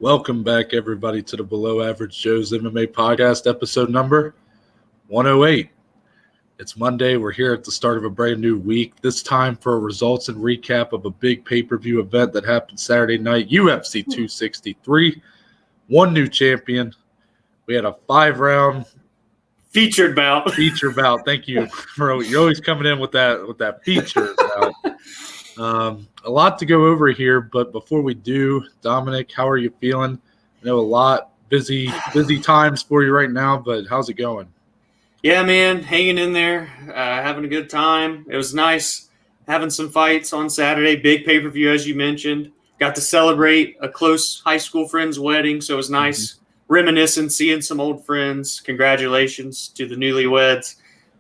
Welcome back, everybody, to the Below Average Joe's MMA podcast, episode number 108. It's Monday. We're here at the start of a brand new week, this time for a results and recap of a big pay-per-view event that happened Saturday night, UFC 263. One new champion. We had a 5-round featured bout. Thank you. You're always coming in with that feature bout. A lot to go over here, but before we do, Dominic, how are you feeling? I know a lot busy times for you right now, but how's it going? Yeah, man, hanging in there, having a good time. It was nice having some fights on Saturday, big pay-per-view, as you mentioned. Got to celebrate a close high school friend's wedding, so it was nice reminiscing, seeing some old friends. Congratulations to the newlyweds.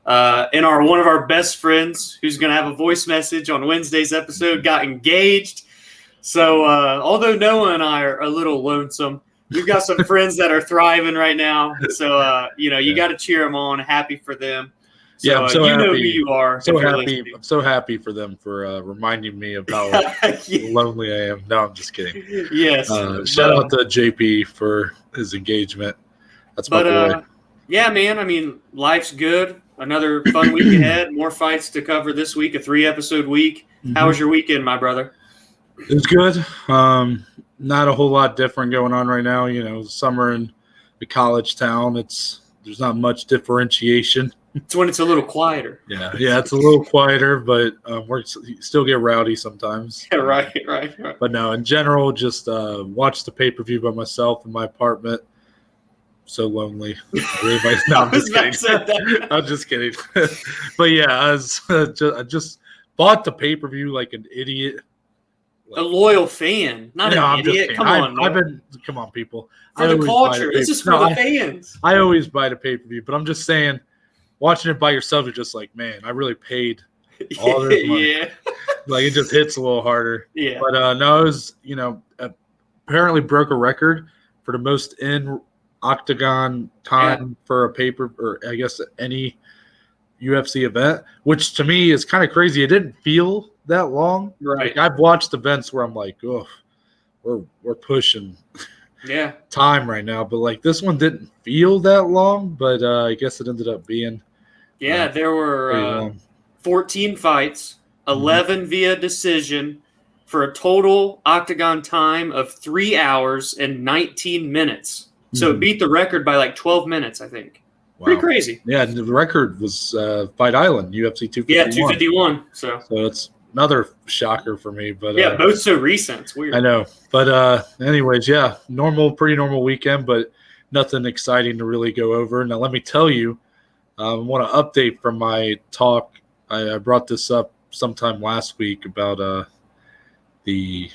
And one of our best friends, who's going to have a voice message on Wednesday's episode, got engaged. So although Noah and I are a little lonesome, we've got some friends that are thriving right now. So, you got to cheer them on. Happy for them. So, yeah, I'm so happy. Know who you are. I'm so happy for them for reminding me of how lonely I am. No, I'm just kidding. Yes. Shout out to JP for his engagement. That's my boy. Yeah, man. I mean, life's good. Another fun week ahead. More fights to cover this week, a 3-episode week. How was your weekend, my brother? It was good. Not a whole lot different going on right now. You know, summer in the college town. There's not much differentiation. It's when it's a little quieter. Yeah, it's a little quieter, but we still get rowdy sometimes. Yeah, right. But no, in general, just watch the pay-per-view by myself in my apartment. So lonely. I'm just kidding. But yeah, I just bought the pay-per-view like an idiot. A loyal fan, not an idiot. Come on, people. For the culture. This is for the fans. I always buy the pay-per-view, but I'm just saying, watching it by yourself, you're just like, man, I really paid all this money. Yeah. Like, it just hits a little harder. Yeah. But no, it was, apparently broke a record for the most in octagon time for a paper, or I guess any UFC event, which to me is kind of crazy. It didn't feel that long. Right. Like, I've watched events where I'm like, oh, we're pushing time right now, but like this one didn't feel that long, but I guess it ended up being there were 14 fights, 11 via decision, for a total octagon time of 3 hours and 19 minutes. So it beat the record by like 12 minutes, I think. Wow. Pretty crazy. Yeah, the record was Fight Island, UFC 251. Yeah, 251. So it's another shocker for me. But yeah, both so recent. It's weird. I know. But anyways, yeah, pretty normal weekend, but nothing exciting to really go over. Now, let me tell you, I want to update from my talk. I brought this up sometime last week about the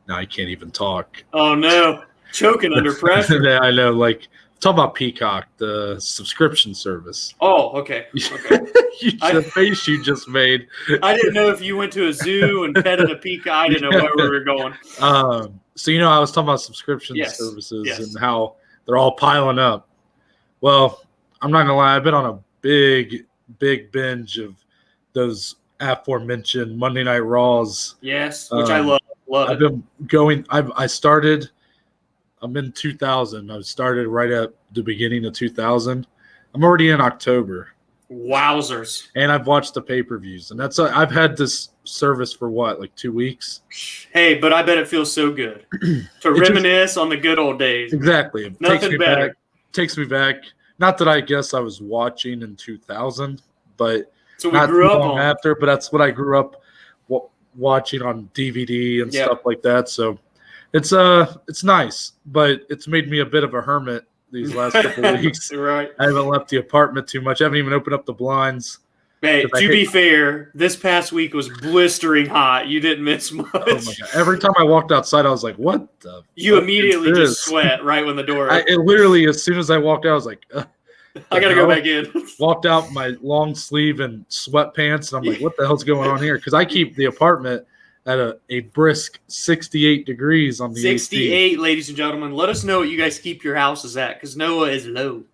now I can't even talk. Oh, no. Choking under pressure. Yeah, I know. Like, talk about Peacock, the subscription service. Oh, okay. The face you just made. I didn't know if you went to a zoo and petted a peacock. I didn't know where we were going. So, I was talking about subscription services and how they're all piling up. Well, I'm not going to lie. I've been on a big binge of those aforementioned Monday Night Raws. Yes, which I love. I've been going. I'm in 2000. I started right at the beginning of 2000. I'm already in October. Wowzers! And I've watched the pay-per-views, and I've had this service for like 2 weeks. Hey, but I bet it feels so good to reminisce on the good old days. Exactly. It Nothing better. Takes me back. Not that I guess I was watching in 2000, but so we grew up on after. But that's what I grew up watching on DVD and stuff like that. So it's nice, but it's made me a bit of a hermit these last couple of weeks. Right. I haven't left the apartment too much. I haven't even opened up the blinds. Hey, to be fair, this past week was blistering hot. You didn't miss much. Oh my God. Every time I walked outside, I was like, what the You immediately just sweat right when the door opened. It literally, as soon as I walked out, I was like, I got to go back in. Walked out my long sleeve and sweatpants, and I'm like, what the hell's going on here? Because I keep the apartment at a brisk 68 degrees on the 68, AC. Ladies and gentlemen. Let us know what you guys keep your houses at, because Noah is low.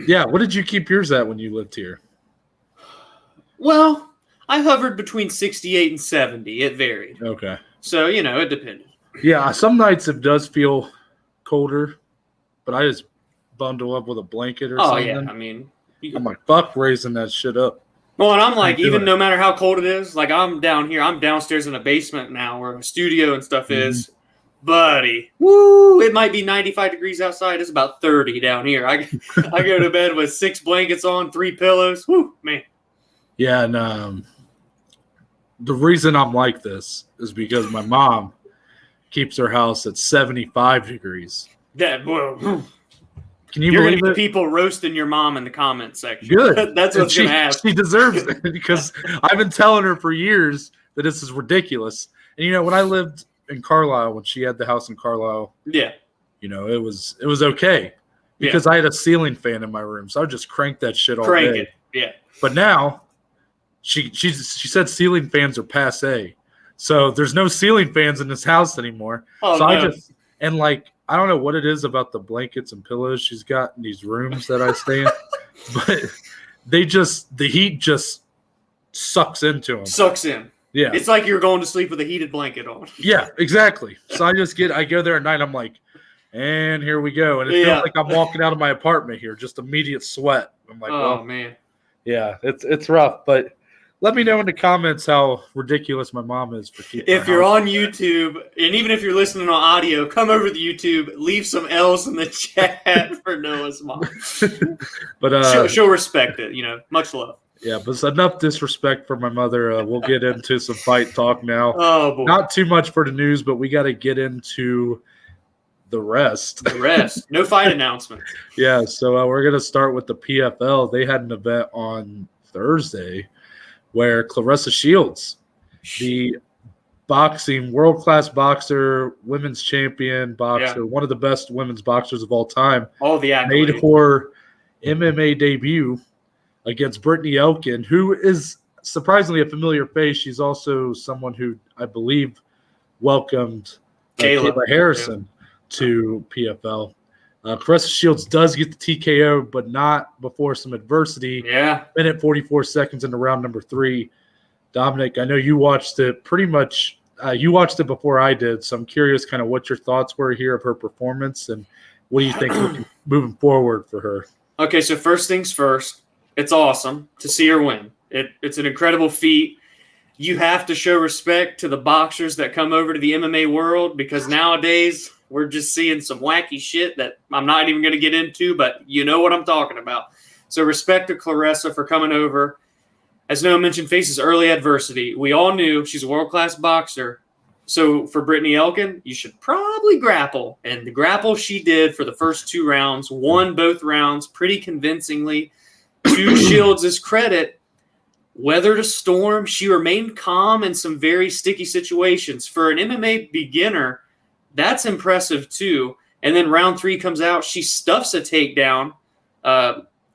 Yeah, what did you keep yours at when you lived here? Well, I hovered between 68 and 70. It varied. Okay. So, it depended. Yeah, some nights it does feel colder, but I just bundle up with a blanket or something. Yeah, I mean, I'm like, fuck raising that shit up. well, and I'm like, do even it. no matter how cold it is, like I'm down here, I'm downstairs in a basement now where a studio and stuff is. Buddy, woo! It might be 95 degrees outside. It's about 30 down here. I go to bed with 6 blankets on, 3 pillows. Woo, man. Yeah, and the reason I'm like this is because my mom keeps her house at 75 degrees. Well, Can you you're believe gonna it? get people roasting your mom in the comments section. Good. That's what's gonna happen. She deserves it because I've been telling her for years that this is ridiculous. And when I lived in Carlisle, when she had the house in Carlisle, Yeah. it was okay because I had a ceiling fan in my room, so I would just crank that shit all Crank day. it. Yeah. But now she said ceiling fans are passé, so there's no ceiling fans in this house anymore. Oh, so no. I don't know what it is about the blankets and pillows she's got in these rooms that I stay in, but the heat just sucks into them. Sucks in. Yeah. It's like you're going to sleep with a heated blanket on. Yeah, exactly. So I go there at night, I'm like, and here we go. And it feels like I'm walking out of my apartment here, just immediate sweat. I'm like, oh, man. Yeah, it's rough, but let me know in the comments how ridiculous my mom is for keeping. If you're on YouTube, and even if you're listening on audio, come over to YouTube, leave some L's in the chat for Noah's mom. But she'll respect it, much love. Yeah, but it's enough disrespect for my mother. We'll get into some fight talk now. Oh, boy. Not too much for the news, but we got to get into the rest. The rest. No fight announcements. Yeah, so we're going to start with the PFL. They had an event on Thursday where Claressa Shields, the boxing world-class boxer, women's champion boxer, one of the best women's boxers of all time, all the accolades, made her MMA debut against Brittany Elkin, who is surprisingly a familiar face. She's also someone who I believe welcomed Kayla Harrison to PFL. Claressa Shields does get the TKO, but not before some adversity. Yeah. Minute 44 seconds into round number 3. Dominic, I know you watched it pretty much. You watched it before I did, so I'm curious kind of what your thoughts were here of her performance and what do you think moving forward for her? Okay, so first things first, it's awesome to see her win. It's an incredible feat. You have to show respect to the boxers that come over to the MMA world because nowadays – we're just seeing some wacky shit that I'm not even going to get into, but you know what I'm talking about. So respect to Claressa for coming over. As Noah mentioned, faces early adversity. We all knew she's a world-class boxer. So for Brittany Elkin, you should probably grapple. And the grapple she did for the first 2 rounds, won both rounds pretty convincingly. To Shields' credit, weathered a storm. She remained calm in some very sticky situations. For an MMA beginner, that's impressive too. And then round 3 comes out. She stuffs a takedown.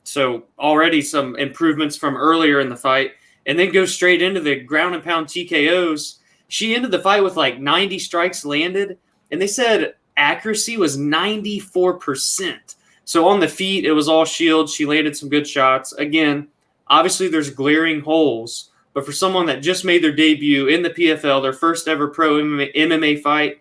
So already some improvements from earlier in the fight. And then goes straight into the ground and pound TKOs. She ended the fight with like 90 strikes landed. And they said accuracy was 94%. So on the feet, it was all Shields. She landed some good shots. Again, obviously there's glaring holes. But for someone that just made their debut in the PFL, their first ever pro MMA fight,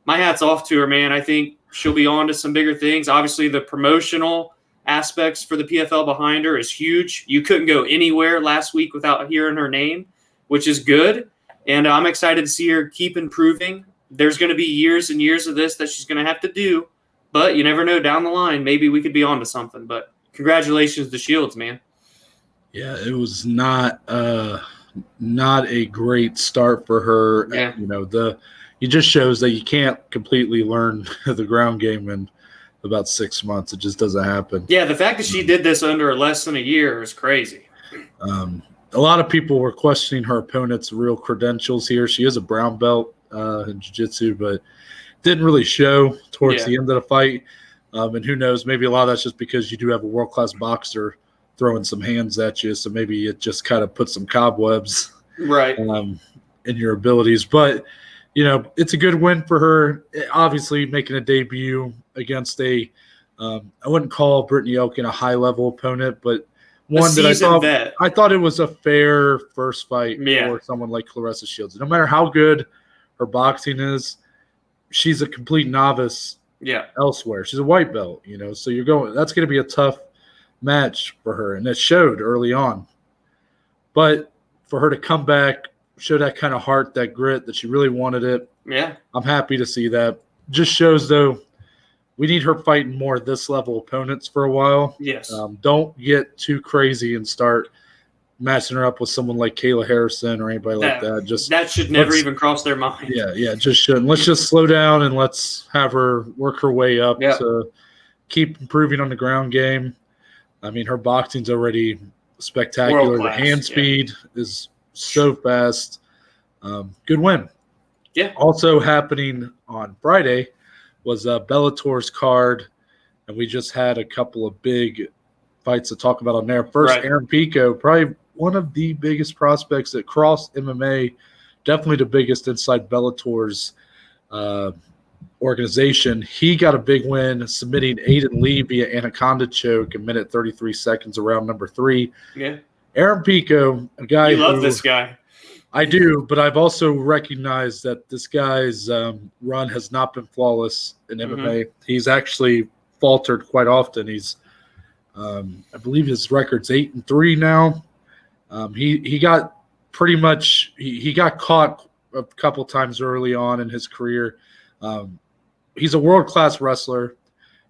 my hat's off to her, man. I think she'll be on to some bigger things. Obviously, the promotional aspects for the PFL behind her is huge. You couldn't go anywhere last week without hearing her name, which is good. And I'm excited to see her keep improving. There's going to be years and years of this that she's going to have to do. But you never know down the line. Maybe we could be on to something. But congratulations to Shields, man. Yeah, it was not a great start for her. Yeah. It just shows that you can't completely learn the ground game in about 6 months. It just doesn't happen. Yeah, the fact that she did this under less than a year is crazy. A lot of people were questioning her opponent's real credentials here. She is a brown belt in jiu-jitsu, but didn't really show towards the end of the fight. And who knows, maybe a lot of that's just because you do have a world-class boxer throwing some hands at you, so maybe it just kind of puts some cobwebs in your abilities. But it's a good win for her. Obviously, making a debut against I wouldn't call Brittany Elkin a high-level opponent, but one that I thought it was a fair first fight for someone like Claressa Shields. No matter how good her boxing is, she's a complete novice Yeah. elsewhere. She's a white belt, so that's going to be a tough match for her, and it showed early on. But for her to come back, show that kind of heart, that grit, that she really wanted it, Yeah. I'm happy to see that. Just shows, though, we need her fighting more this level opponents for a while. Yes. Don't get too crazy and start matching her up with someone like Kayla Harrison or anybody like that. That should never even cross their mind. Yeah, just shouldn't. Let's just slow down and let's have her work her way up to keep improving on the ground game. I mean, her boxing's already spectacular. The hand speed is so fast. Good win. Yeah. Also happening on Friday was Bellator's card, and we just had a couple of big fights to talk about on there. First, Aaron Pico, probably one of the biggest prospects at Cross MMA, definitely the biggest inside Bellator's organization. He got a big win, submitting Aiden Lee via Anaconda choke in minute 33 seconds around number 3. Yeah. Aaron Pico, a guy you love this guy. I do, but I've also recognized that this guy's run has not been flawless in MMA. He's actually faltered quite often. He's, I believe his record's 8-3 now. He got pretty much he got caught a couple times early on in his career. He's a world-class wrestler.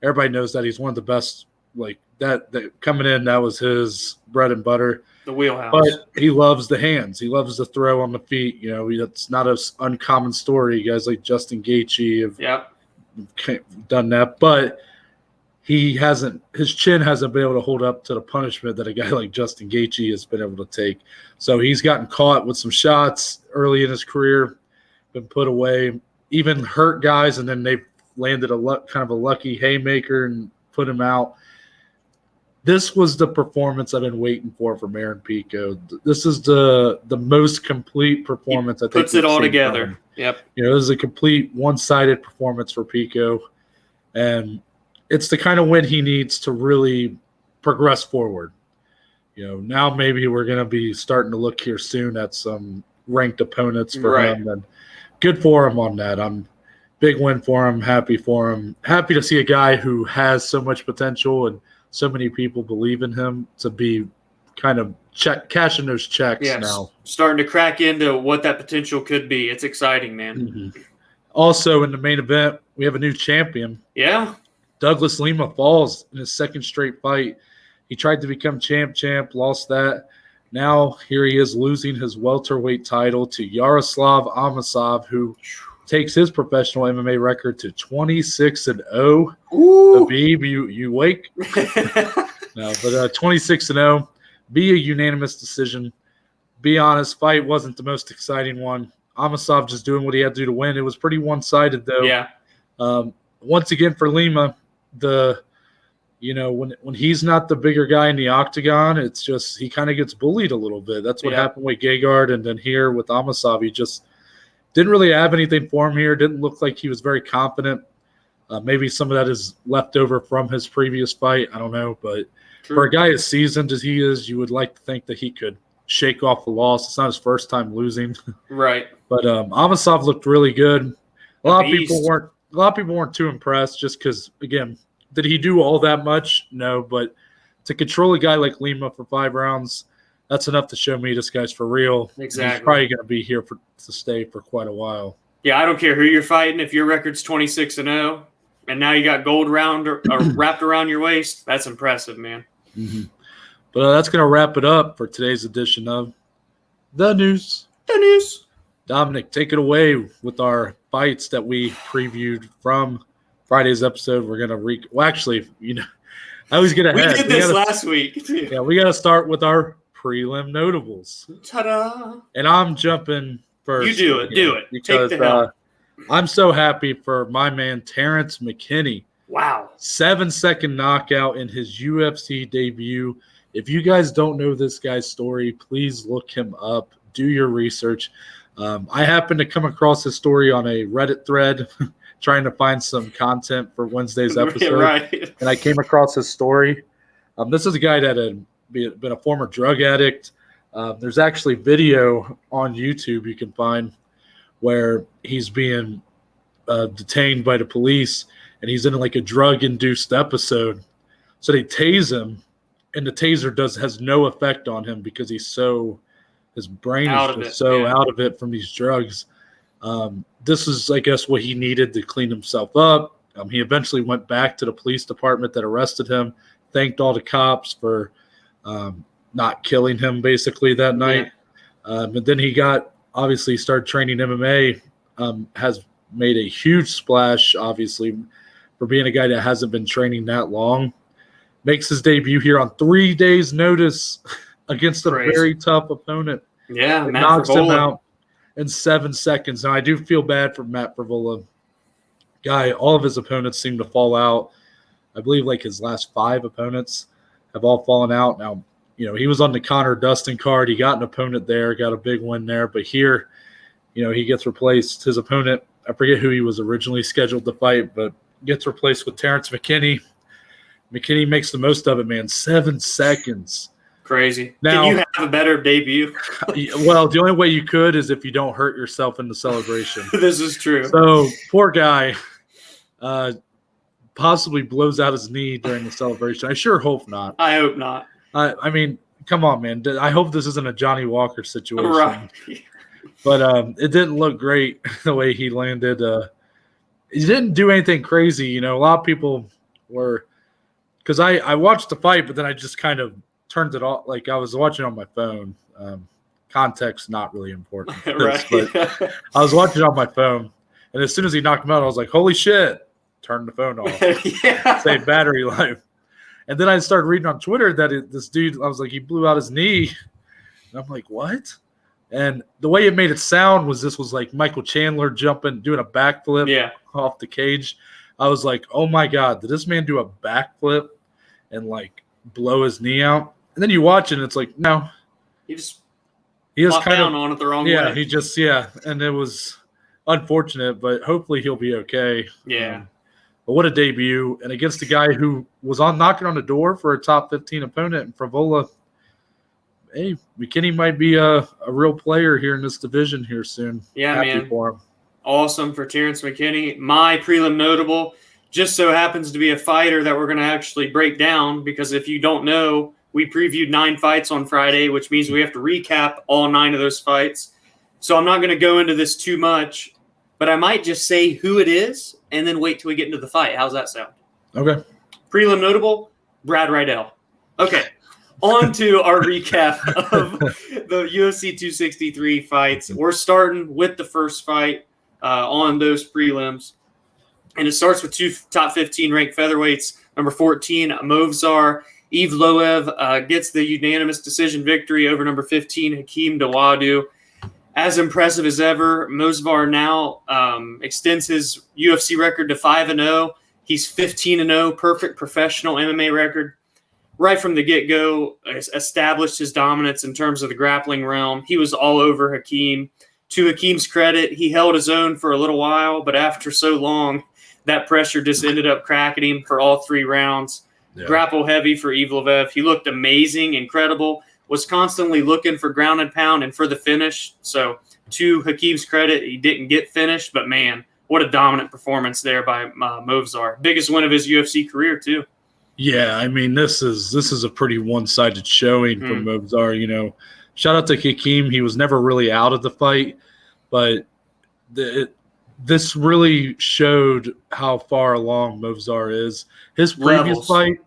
Everybody knows that. He's one of the best. Like that coming in, that was his bread and butter. The wheelhouse. But he loves the hands. He loves the throw on the feet. It's not an uncommon story. Guys like Justin Gaethje have done that. But his chin hasn't been able to hold up to the punishment that a guy like Justin Gaethje has been able to take. So he's gotten caught with some shots early in his career, been put away, even hurt guys, and then they've landed kind of a lucky haymaker and put him out. This was the performance I've been waiting for from Aaron Pico. This is the most complete performance. I think puts it all together. Yep. This is a complete one-sided performance for Pico, and it's the kind of win he needs to really progress forward. Now maybe we're going to be starting to look here soon at some ranked opponents for him, and good for him on that. Big win for him. Happy for him. Happy to see a guy who has so much potential and so many people believe in him to be kind of cashing those checks now. Starting to crack into what that potential could be. It's exciting, man. Also in the main event, we have a new champion. Yeah. Douglas Lima falls in his second straight fight. He tried to become champ, lost that. Now here he is losing his welterweight title to Yaroslav Amosov, who takes his professional MMA record to 26-0. Habib, you wake? No, but 26-0. Be a unanimous decision. Be honest, fight wasn't the most exciting one. Amosov just doing what he had to do to win. It was pretty one-sided, though. Yeah. Once again for Lima, when he's not the bigger guy in the octagon, it's just he kind of gets bullied a little bit. That's what happened with Gegard, and then here with Amosov, he just didn't really have anything for him here. Didn't look like he was very confident. Maybe some of that is left over from his previous fight. I don't know. But for a guy as seasoned as he is, you would like to think that he could shake off the loss. It's not his first time losing. Right. But Amosov looked really good. A lot of people weren't too impressed just because, again, did he do all that much? No. But to control a guy like Lima for 5 rounds, that's enough to show me this guy's for real. Exactly. He's probably going to be here to stay for quite a while. Yeah, I don't care who you're fighting. If your record's 26-0, and now you got gold wrapped around your waist, that's impressive, man. But that's going to wrap it up for today's edition of The News. The News. Dominic, take it away with our fights that we previewed from Friday's episode. We're going to I always get ahead. We did this last week, too. Yeah, we got to start with our Prelim Notables. Ta-da! And I'm jumping first. You do it. Do it. Because take the helm. I'm so happy for my man Terrence McKinney. Wow. 7-second knockout in his UFC debut. If you guys don't know this guy's story, please look him up. Do your research. I happened to come across his story on a Reddit thread trying to find some content for Wednesday's episode. Right. And I came across his story. This is a guy that had been a former drug addict. There's actually video on YouTube you can find where he's being detained by the police, and he's in like a drug-induced episode. So they tase him, and the taser has no effect on him because his brain is just so out of it from these drugs. This is, I guess, what he needed to clean himself up. He eventually went back to the police department that arrested him, thanked all the cops for not killing him basically that night. And then he obviously started training MMA, has made a huge splash, obviously, for being a guy that hasn't been training that long. Makes his debut here on 3 days' notice against a very tough opponent. Yeah, Matt knocks Frevola. him out in 7 seconds. Now, I do feel bad for Matt Frevola. Guy, all of his opponents seem to fall out. I believe like his last 5 opponents have all fallen out. Now, he was on the Connor Dustin card. He got an opponent there, got a big win there. But here, he gets replaced. His opponent, I forget who he was originally scheduled to fight, but gets replaced with Terrence McKinney. McKinney makes the most of it, man. 7 seconds. Crazy. Now, can you have a better debut? Well, the only way you could is if you don't hurt yourself in the celebration. This is true. So, poor guy possibly blows out his knee during the celebration. I sure hope not. I hope not. I mean, come on, man. I hope this isn't a Johnny Walker situation. Right. But it didn't look great the way he landed. He didn't do anything crazy. A lot of people were – because I watched the fight, but then I just kind of turned it off. Like I was watching on my phone. Context not really important. Right. But I was watching on my phone, and as soon as he knocked him out, I was like, holy shit. Turned the phone off. Save battery life. And then I started reading on Twitter that this dude, I was like, he blew out his knee. And I'm like, what? And the way it made it sound was this was like Michael Chandler doing a backflip off the cage. I was like, oh my God, did this man do a backflip and like blow his knee out? And then you watch it and it's like, no. He just kind of on it the wrong way. Yeah, he just, and it was unfortunate, but hopefully he'll be okay. Yeah. But what a debut. And against a guy who was knocking on the door for a top 15 opponent, and Frevola, hey, McKinney might be a real player here in this division here soon. Yeah, Happy man. for him. Awesome for Terrence McKinney. My prelim notable just so happens to be a fighter that we're going to actually break down because if you don't know, we previewed 9 fights on Friday, which means we have to recap all 9 of those fights. So I'm not going to go into this too much, but I might just say who it is and then wait till we get into the fight. How's that sound? Okay. Prelim notable, Brad Riddell. Okay. On to our recap of the UFC 263 fights. We're starting with the first fight on those prelims. And it starts with 2 top 15 ranked featherweights. Number 14, Movsar. Evloev gets the unanimous decision victory over number 15, Hakeem Dawodu. As impressive as ever, Movsar now extends his UFC record to 5-0. He's 15-0, perfect professional MMA record. Right from the get-go, established his dominance in terms of the grappling realm. He was all over Hakeem. To Hakeem's credit, he held his own for a little while, but after so long, that pressure just ended up cracking him for all 3 rounds. Yeah. Grapple heavy for Evloev. He looked amazing, incredible, was constantly looking for ground and pound and for the finish. So to Hakeem's credit, he didn't get finished, but man, what a dominant performance there by Movsar. Biggest win of his UFC career too. Yeah, I mean, this is a pretty one-sided showing from Movsar. Shout out to Hakeem. He was never really out of the fight, but this really showed how far along Movsar is. His previous fight,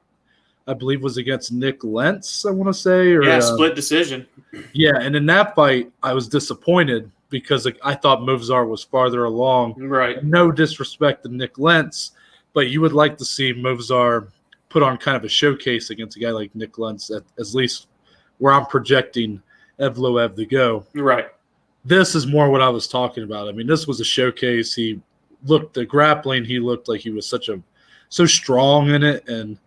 I believe, was against Nick Lentz, I want to say. Split decision. Yeah, and in that fight, I was disappointed because I thought Movsar was farther along. Right. No disrespect to Nick Lentz, but you would like to see Movsar put on kind of a showcase against a guy like Nick Lentz, at least where I'm projecting Evloev to go. Right. This is more what I was talking about. I mean, this was a showcase. He looked like he was so strong in it and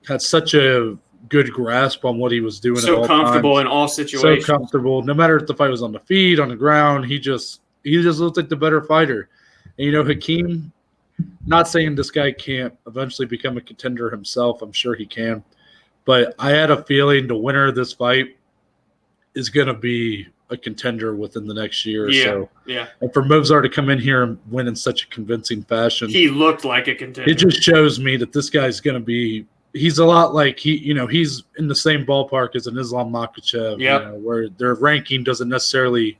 had such a good grasp on what he was doing. So comfortable in all situations. So comfortable. No matter if the fight was on the feet, on the ground, he just looked like the better fighter. And, Hakeem, not saying this guy can't eventually become a contender himself. I'm sure he can. But I had a feeling the winner of this fight is going to be a contender within the next year or Yeah, so. yeah. And for Movsar to come in here and win in such a convincing fashion, He looked like a contender. it just shows me that this guy's going to be – he's a lot like he's in the same ballpark as an Islam Makhachev, Yep. where their ranking doesn't necessarily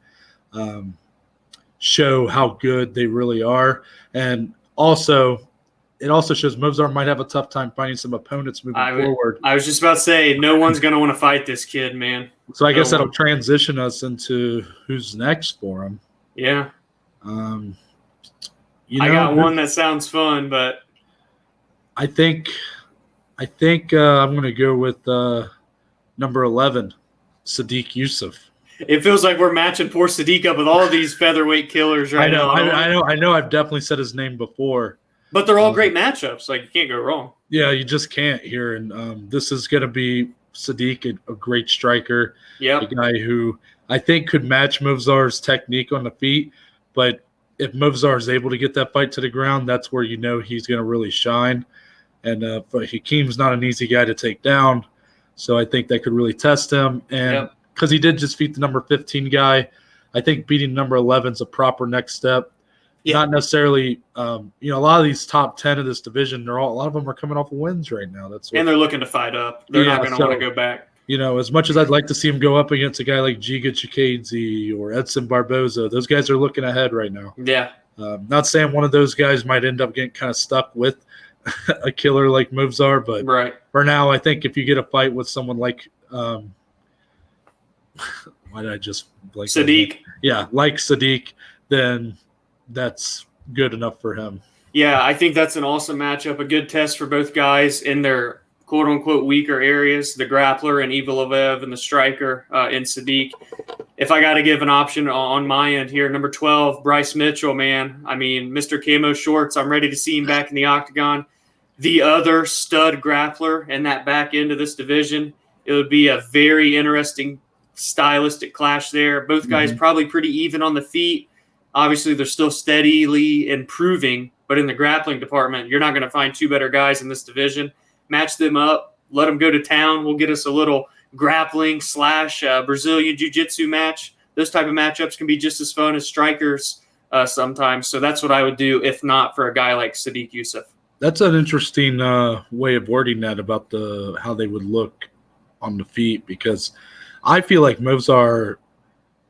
show how good they really are. And also – it also shows Movsar might have a tough time finding some opponents moving forward. I was just about to say, no one's going to want to fight this kid, man. So I guess that'll transition us into who's next for him. Yeah. I got one that sounds fun, but I think I'm going to go with number 11, Sadiq Yusuf. It feels like we're matching poor Sadiq up with all of these featherweight killers right now. I know. I've definitely said his name before. But they're all great matchups. Like, you can't go wrong. Yeah, you just can't here. And this is going to be Sadiq, a great striker. Yeah. A guy who I think could match Movsar's technique on the feet. But if Movsar is able to get that fight to the ground, that's where he's going to really shine. And but Hakeem's not an easy guy to take down. So I think that could really test him. And because he did just beat the number 15 guy, I think beating number 11 is a proper next step. Yeah. Not necessarily, a lot of these top 10 of this division, a lot of them are coming off of wins right now. And they're looking to fight up. They're not going to want to go back. As much as I'd like to see him go up against a guy like Giga Chikadze or Edson Barboza, those guys are looking ahead right now. Yeah. Not saying one of those guys might end up getting kind of stuck with a killer like Movsar, but for now, I think if you get a fight with someone like why did I just blank? Sadiq. Yeah, like Sadiq, then that's good enough for him. Yeah, I think that's an awesome matchup, a good test for both guys in their quote-unquote weaker areas, the grappler and Evloev and the striker in Sadiq. If I got to give an option on my end here, number 12, Bryce Mitchell, man. I mean, Mr. Camo Shorts, I'm ready to see him back in the octagon. The other stud grappler in that back end of this division. It would be a very interesting stylistic clash there. Both guys probably pretty even on the feet. Obviously, they're still steadily improving, but in the grappling department, you're not going to find two better guys in this division. Match them up, let them go to town. We'll get us a little grappling / Brazilian jiu-jitsu match. Those type of matchups can be just as fun as strikers sometimes. So that's what I would do if not for a guy like Sadiq Yusuf. That's an interesting way of wording that about how they would look on the feet, because I feel like Movsar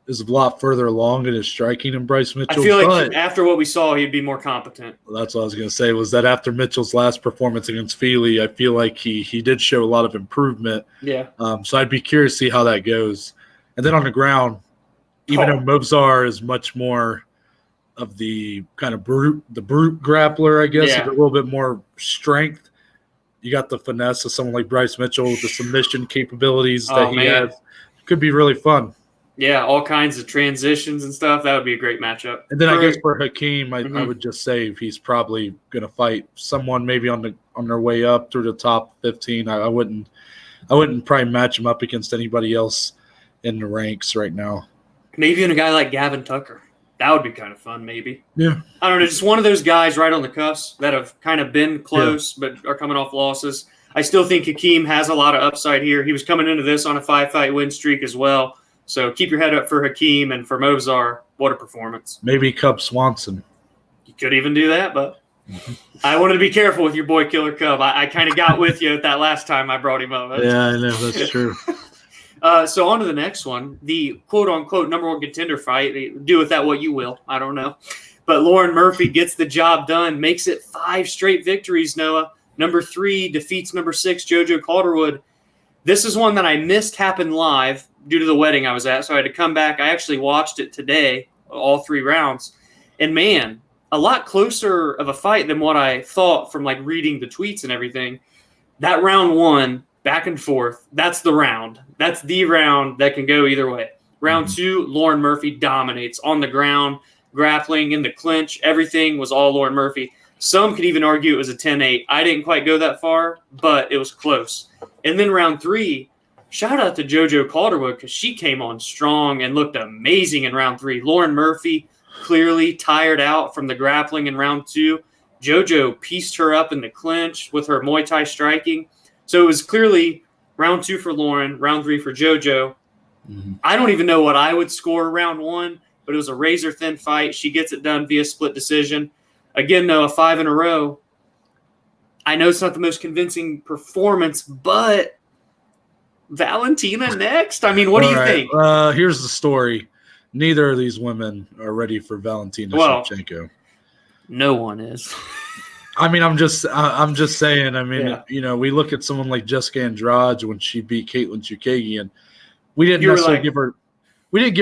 is a lot further along in his striking than Bryce Mitchell. I feel like after what we saw, he'd be more competent. Well, that's what I was going to say, was that after Mitchell's last performance against Feely, I feel like he did show a lot of improvement. Yeah. So I'd be curious to see how that goes. And then on the ground, even though Movsar is much more of the kind of brute grappler, I guess, with a little bit more strength, you got the finesse of someone like Bryce Mitchell, the submission capabilities that he has. Could be really fun. Yeah, all kinds of transitions and stuff. That would be a great matchup. And then I guess for Hakeem, I would just say he's probably going to fight someone maybe on their way up through the top 15. I wouldn't probably match him up against anybody else in the ranks right now. Maybe even a guy like Gavin Tucker. That would be kind of fun, maybe. Yeah. I don't know, just one of those guys right on the cusp that have kind of been close but are coming off losses. I still think Hakeem has a lot of upside here. He was coming into this on a 5-fight win streak as well. So keep your head up for Hakeem, and for Movsar, what a performance. Maybe Cub Swanson. You could even do that, but I wanted to be careful with your boy Killer Cub. I kind of got with you at that last time I brought him up. Yeah, I know. That's true. So on to the next one, the quote-unquote number one contender fight. Do with that what you will. I don't know. But Lauren Murphy gets the job done, makes it 5 straight victories, Noah. Number 3 defeats number 6, JoJo Calderwood. This is one that I missed happen live due to the wedding I was at, so I had to come back. I actually watched it today, all 3 rounds. And, man, a lot closer of a fight than what I thought from, reading the tweets and everything. That round 1, back and forth, that's the round. That's the round that can go either way. Round 2, Lauren Murphy dominates on the ground, grappling, in the clinch. Everything was all Lauren Murphy. Some could even argue it was a 10-8. I didn't quite go that far, but it was close. And then round 3, shout out to JoJo Calderwood because she came on strong and looked amazing in round 3. Lauren Murphy clearly tired out from the grappling in round 2. JoJo pieced her up in the clinch with her Muay Thai striking. So it was clearly round 2 for Lauren, round 3 for JoJo. Mm-hmm. I don't even know what I would score round 1, but it was a razor-thin fight. She gets it done via split decision. Again, though, a 5 in a row. I know it's not the most convincing performance, but Valentina next? I mean, what do you think? Here's the story. Neither of these women are ready for Valentina Shevchenko. No one is. I mean, I'm just saying. I mean, Yeah. We look at someone like Jessica Andrade when she beat Caitlin Chookagian. We didn't necessarily give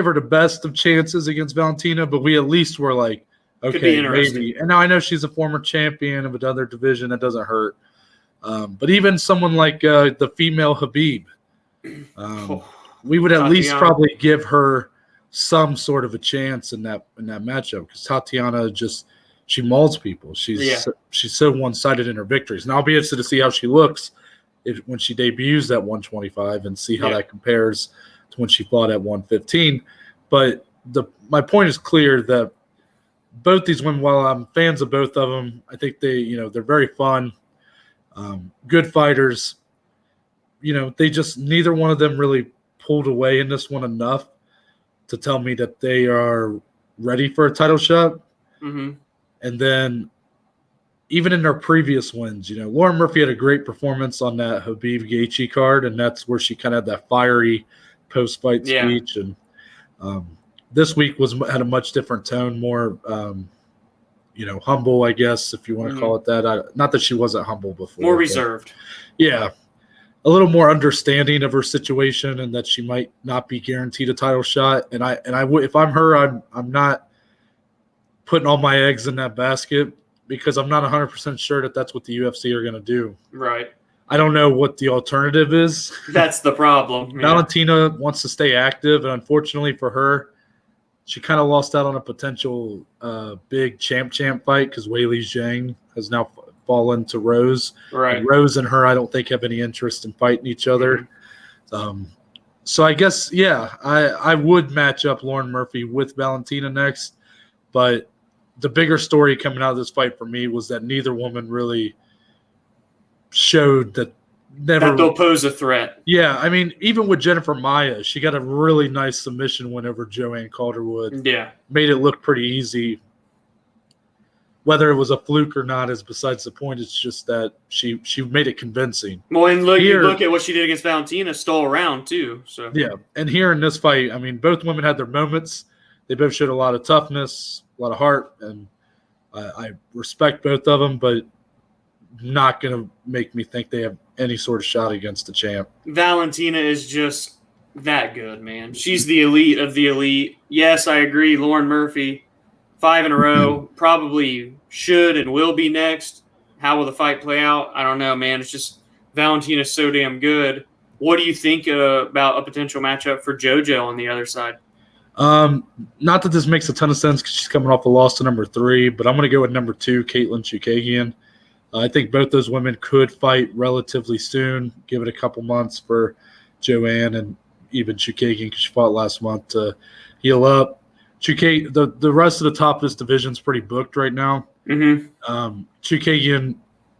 her the best of chances against Valentina, but we at least were like, okay, maybe. And now I know she's a former champion of another division. That doesn't hurt. But even someone like the female Habib, we would at least probably give her some sort of a chance in that matchup, because Tatiana she mauls people. She's so one-sided in her victories. And I'll be interested to see how she looks when she debuts at 125 and see how that compares to when she fought at 115. But my point is clear that both these women, while I'm fans of both of them, I think they're very fun, good fighters. They just, neither one of them really pulled away in this one enough to tell me that they are ready for a title shot. Mm-hmm. And then even in their previous wins, Lauren Murphy had a great performance on that Habib Gaethje card, and that's where she kind of had that fiery post-fight speech. And this week had a much different tone, more humble, I guess, if you want to call it that. Not that she wasn't humble before. More reserved. Yeah. A little more understanding of her situation and that she might not be guaranteed a title shot. And I would, if I'm her, I'm not putting all my eggs in that basket, because I'm not 100% sure that that's what the UFC are going to do. Right. I don't know what the alternative is. That's the problem. Yeah. Valentina wants to stay active, and unfortunately for her, she kind of lost out on a potential big champ fight because Weili Zhang has now fallen to Rose. Right. And Rose and her, I don't think, have any interest in fighting each other. Mm-hmm. So I guess, I would match up Lauren Murphy with Valentina next, but the bigger story coming out of this fight for me was that neither woman really showed that they'll pose a threat. Yeah, I mean, even with Jennifer Maia, she got a really nice submission win over Joanne Calderwood. Yeah. Made it look pretty easy. Whether it was a fluke or not is besides the point. It's just that she made it convincing. Well, and you look at what she did against Valentina, stole around too. So yeah, and here in this fight, I mean, both women had their moments. They both showed a lot of toughness, a lot of heart, and I respect both of them, but not going to make me think they have any sort of shot against the champ. Valentina is just that good, man. She's the elite of the elite. Yes, I agree. Lauren Murphy, 5 in a row, probably should and will be next. How will the fight play out? I don't know, man. It's just Valentina's so damn good. What do you think about a potential matchup for JoJo on the other side? Not that this makes a ton of sense because she's coming off a loss to number 3, but I'm going to go with number 2, Caitlin Chookagian. I think both those women could fight relatively soon. Give it a couple months for Joanne and even Chookagian, because she fought last month, to heal up. The rest of the top of this division is pretty booked right now. Mm-hmm. Chookagian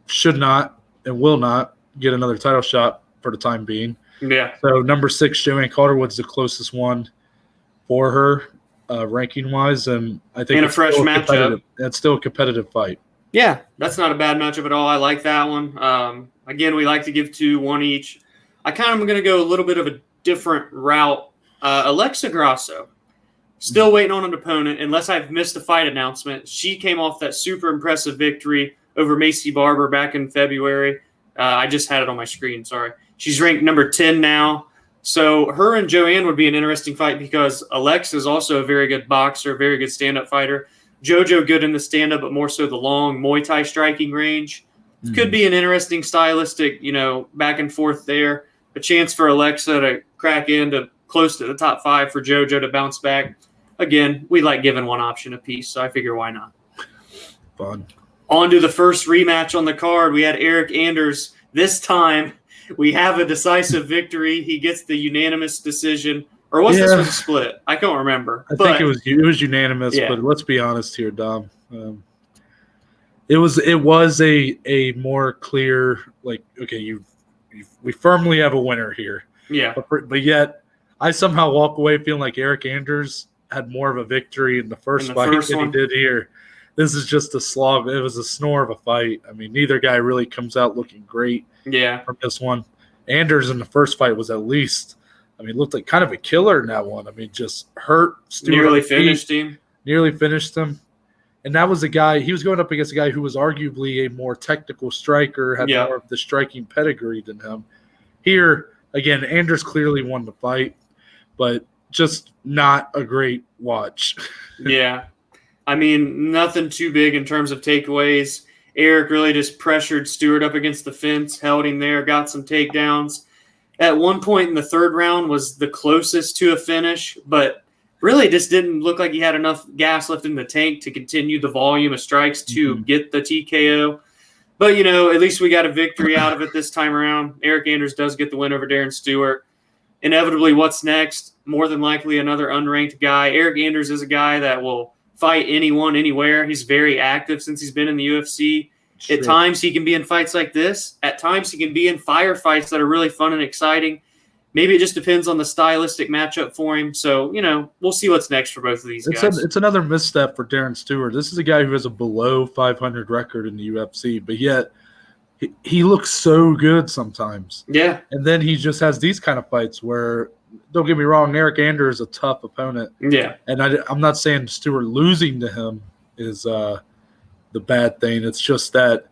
should not and will not get another title shot for the time being. Yeah. So number 6, Joanne Calderwood's the closest one for her, ranking-wise, and I think a fresh matchup. It's still a competitive fight. Yeah, that's not a bad matchup at all. I like that one. Again, we like to give 2, 1 each. I kind of am going to go a little bit of a different route. Alexa Grasso, still waiting on an opponent, unless I've missed a fight announcement. She came off that super impressive victory over Macy Barber back in February. I just had it on my screen, sorry. She's ranked number 10 now. So her and Joanne would be an interesting fight because Alexa is also a very good boxer, very good stand-up fighter. JoJo good in the stand-up, but more so the long Muay Thai striking range. Mm-hmm. Could be an interesting stylistic, back and forth there. A chance for Alexa to crack into close to the top 5 for JoJo to bounce back. Again, we like giving one option apiece, so I figure why not. Fun. On to the first rematch on the card. We had Eryk Anders. This time, we have a decisive victory. He gets the unanimous decision. Or was this was a split? I can't remember. I think it was unanimous, but let's be honest here, Dom. It was a more clear, like, okay, we firmly have a winner here. Yeah. But yet I somehow walk away feeling like Eryk Anders had more of a victory in the first fight than he did here. This is just a slog. It was a snore of a fight. I mean, neither guy really comes out looking great from this one. Anders in the first fight was at least, looked like kind of a killer in that one. Just hurt Stewart. Nearly finished him. And that was a guy, he was going up against a guy who was arguably a more technical striker, had more of the striking pedigree than him. Here, again, Anders clearly won the fight, but just not a great watch. Yeah. Nothing too big in terms of takeaways. Eryk really just pressured Stewart up against the fence, held him there, got some takedowns. At one point in the third round was the closest to a finish, but really just didn't look like he had enough gas left in the tank to continue the volume of strikes to get the TKO. But, at least we got a victory out of it this time around. Eryk Anders does get the win over Darren Stewart. Inevitably, what's next? More than likely another unranked guy. Eryk Anders is a guy that will fight anyone, anywhere. He's very active since he's been in the UFC. Sure. At times, he can be in fights like this. At times, he can be in firefights that are really fun and exciting. Maybe it just depends on the stylistic matchup for him. So, we'll see what's next for both of these guys. It's another misstep for Darren Stewart. This is a guy who has a below 500 record in the UFC, but yet he looks so good sometimes. Yeah. And then he just has these kind of fights where, don't get me wrong, Eryk Anders is a tough opponent. Yeah. And I'm not saying Stewart losing to him is the bad thing. It's just that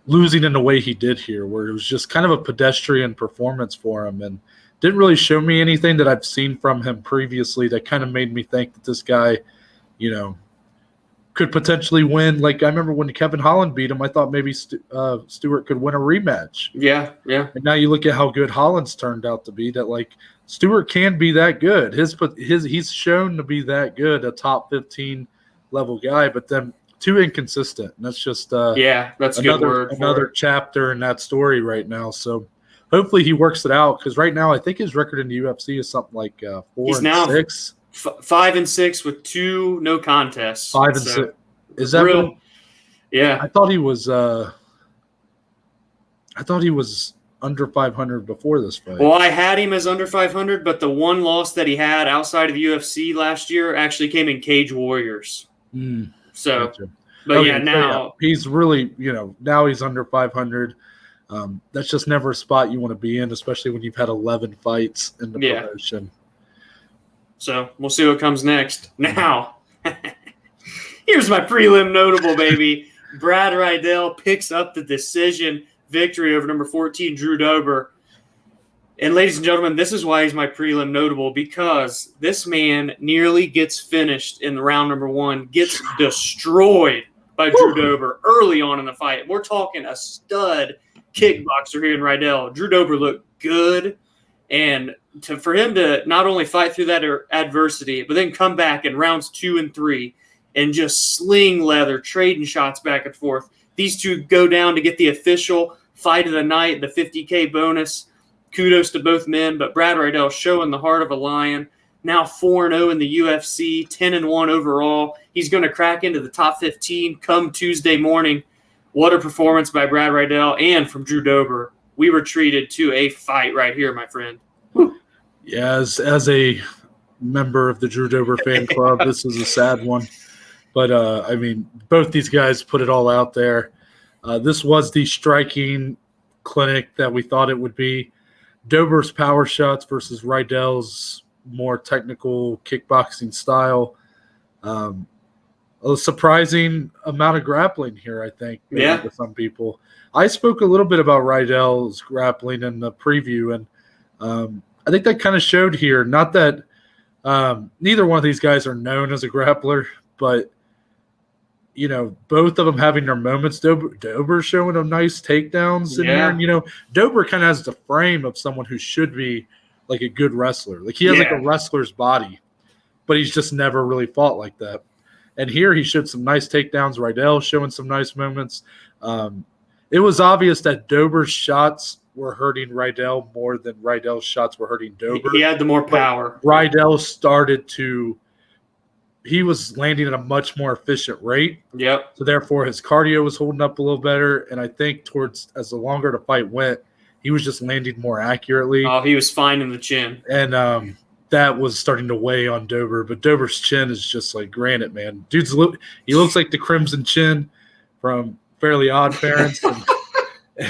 losing in the way he did here, where it was just kind of a pedestrian performance for him and didn't really show me anything that I've seen from him previously that kind of made me think that this guy, could potentially win. Like, I remember when Kevin Holland beat him, I thought maybe Stewart could win a rematch. Yeah. And now you look at how good Holland's turned out to be, that, like, Stewart can be that good. He's shown to be that good, a top 15 level guy, but then too inconsistent. And that's just that's a good word. Another chapter in that story right now. So hopefully he works it out, because right now I think his record in the UFC is something like 4-6. 5-6 with 2 no contests. 5-6. Is that real? Yeah. I thought he was under 500 before this fight. Well, I had him as under 500, but the one loss that he had outside of the UFC last year actually came in Cage Warriors. So, gotcha. But now he's really, now he's under 500. That's just never a spot you want to be in, especially when you've had 11 fights in the promotion. So we'll see what comes next. Now, here's my prelim notable, baby. Brad Riddell picks up the decision victory over number 14, Drew Dober. And ladies and gentlemen, this is why he's my prelim notable, because this man nearly gets finished in the round number 1, gets destroyed by Drew Dober early on in the fight. We're talking a stud kickboxer here in Riddell. Drew Dober looked good, and for him to not only fight through that adversity, but then come back in rounds 2 and 3 and just sling leather, trading shots back and forth. These two go down to get the official fight of the night, the $50K bonus. Kudos to both men, but Brad Riddell showing the heart of a lion. Now 4-0 in the UFC, 10-1 overall. He's going to crack into the top 15 come Tuesday morning. What a performance by Brad Riddell and from Drew Dober. We were treated to a fight right here, my friend. Yeah, as a member of the Drew Dober fan club, this is a sad one. But, both these guys put it all out there. This was the striking clinic that we thought it would be. Dober's power shots versus Riddell's more technical kickboxing style. A surprising amount of grappling here, I think, to some people. I spoke a little bit about Riddell's grappling in the preview, and I think that kind of showed here. Not that neither one of these guys are known as a grappler, but both of them having their moments. Dober showing them nice takedowns in there. And, Dober kind of has the frame of someone who should be like a good wrestler. Like, he has like a wrestler's body, but he's just never really fought like that. And here he showed some nice takedowns. Riddell showing some nice moments. It was obvious that Dober's shots were hurting Riddell more than Riddell's shots were hurting Dober. He had the more power. Riddell started to – he was landing at a much more efficient rate. Yep. So, therefore, his cardio was holding up a little better. And I think as the longer the fight went, he was just landing more accurately. Oh, he was finding the chin. And that was starting to weigh on Dober. But Dober's chin is just like granite, man. He looks like the Crimson Chin from Fairly Odd Parents.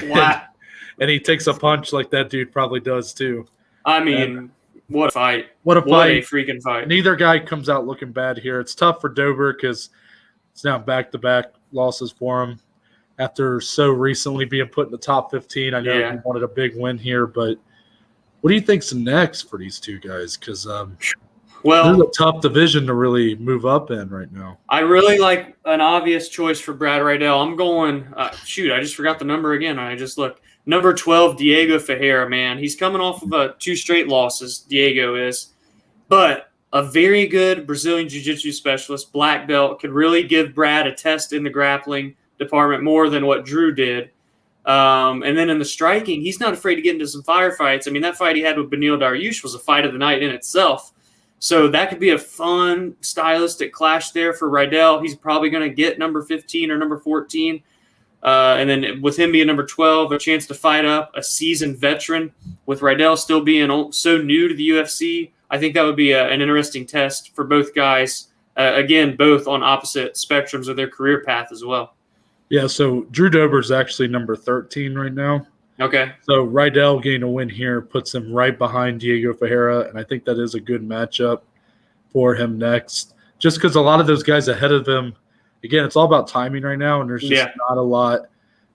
Wow. And he takes a punch like that dude probably does too. I mean, what a fight. What a freaking fight. Neither guy comes out looking bad here. It's tough for Dober because it's now back-to-back losses for him after so recently being put in the top 15. I know he wanted a big win here, but what do you think's next for these two guys? Because there's a tough division to really move up in right now. I really like an obvious choice for Brad Riddell. I'm going I just forgot the number again. I just looked. Number 12, Diego Ferreira, man. He's coming off of 2 straight losses, Diego is. But a very good Brazilian Jiu-Jitsu specialist, black belt, could really give Brad a test in the grappling department more than what Drew did. And then in the striking, he's not afraid to get into some firefights. I mean, that fight he had with Beneil Dariush was a fight of the night in itself. So that could be a fun stylistic clash there for Riddell. He's probably going to get number 15 or number 14. And then with him being number 12, a chance to fight up a seasoned veteran with Riddell still being so new to the UFC. I think that would be an interesting test for both guys. Again, both on opposite spectrums of their career path as well. Yeah, so Drew Dober is actually number 13 right now. Okay. So Riddell getting a win here puts him right behind Diego Ferreira, and I think that is a good matchup for him next. Just because a lot of those guys ahead of him, again, it's all about timing right now, and there's just not a lot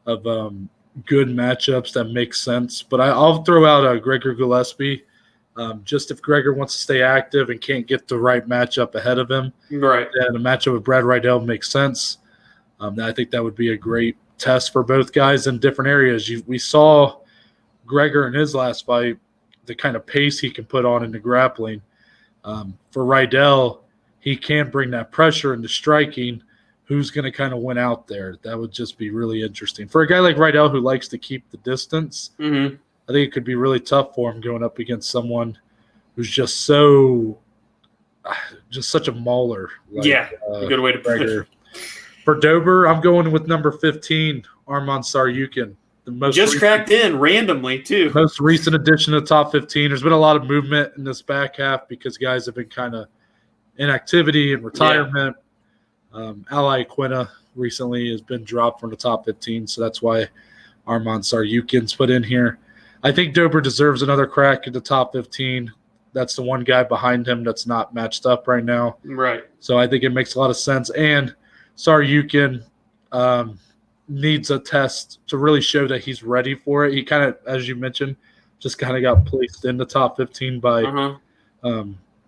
of good matchups that make sense. But I'll throw out Gregor Gillespie. Just if Gregor wants to stay active and can't get the right matchup ahead of him, right? Then a matchup with Brad Riddell makes sense. I think that would be a great test for both guys in different areas. We saw Gregor in his last fight, the kind of pace he can put on in the grappling. For Riddell, he can bring that pressure into striking. Who's going to kind of win out there? That would just be really interesting. For a guy like Riddell who likes to keep the distance, I think it could be really tough for him going up against someone who's just such a mauler. A good way to put it. For Dober, I'm going with number 15, Arman Saryukin. Cracked in randomly, too. Most recent addition to the top 15. There's been a lot of movement in this back half because guys have been kind of in activity and retirement. Ally Aquina recently has been dropped from the top 15, so that's why Arman Saryukin's put in here. I think Dober deserves another crack at the top 15. That's the one guy behind him that's not matched up right now. Right. So I think it makes a lot of sense. And Saryukin needs a test to really show that he's ready for it. He kind of, as you mentioned, just kind of got placed in the top 15 by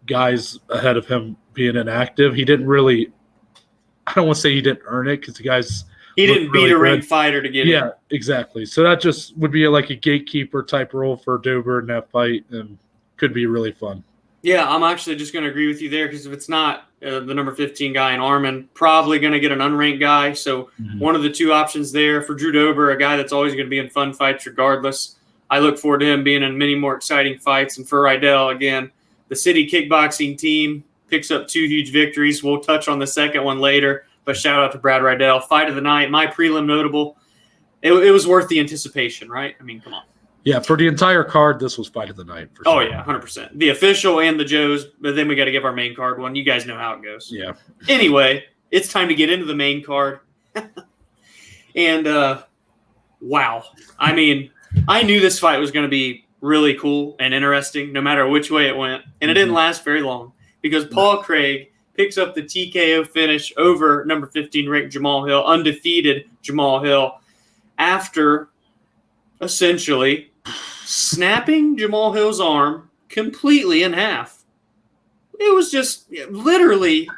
guys ahead of him being inactive. He didn't really – I don't want to say he didn't earn it because the guys – He didn't beat a ranked fighter to get in. Yeah, exactly. So that just would be like a gatekeeper type role for Dober in that fight and could be really fun. Yeah, I'm actually just going to agree with you there because if it's not the number 15 guy in Arman, probably going to get an unranked guy. So one of the two options there for Drew Dober, a guy that's always going to be in fun fights regardless. I look forward to him being in many more exciting fights. And for Riddell, again, the city kickboxing team picks up 2 huge victories. We'll touch on the second one later, but shout out to Brad Riddell. Fight of the night, my prelim notable. It was worth the anticipation, right? I mean, come on. Yeah, for the entire card, this was fight of the night. For sure. Oh, yeah, 100%. The official and the Joes, but then we got to give our main card one. You guys know how it goes. Yeah. Anyway, it's time to get into the main card. And, wow. I mean, I knew this fight was going to be really cool and interesting no matter which way it went. And it didn't last very long because Paul Craig picks up the TKO finish over number 15 ranked Jamahal Hill, undefeated Jamahal Hill, after essentially snapping Jamahal Hill's arm completely in half. It was just literally,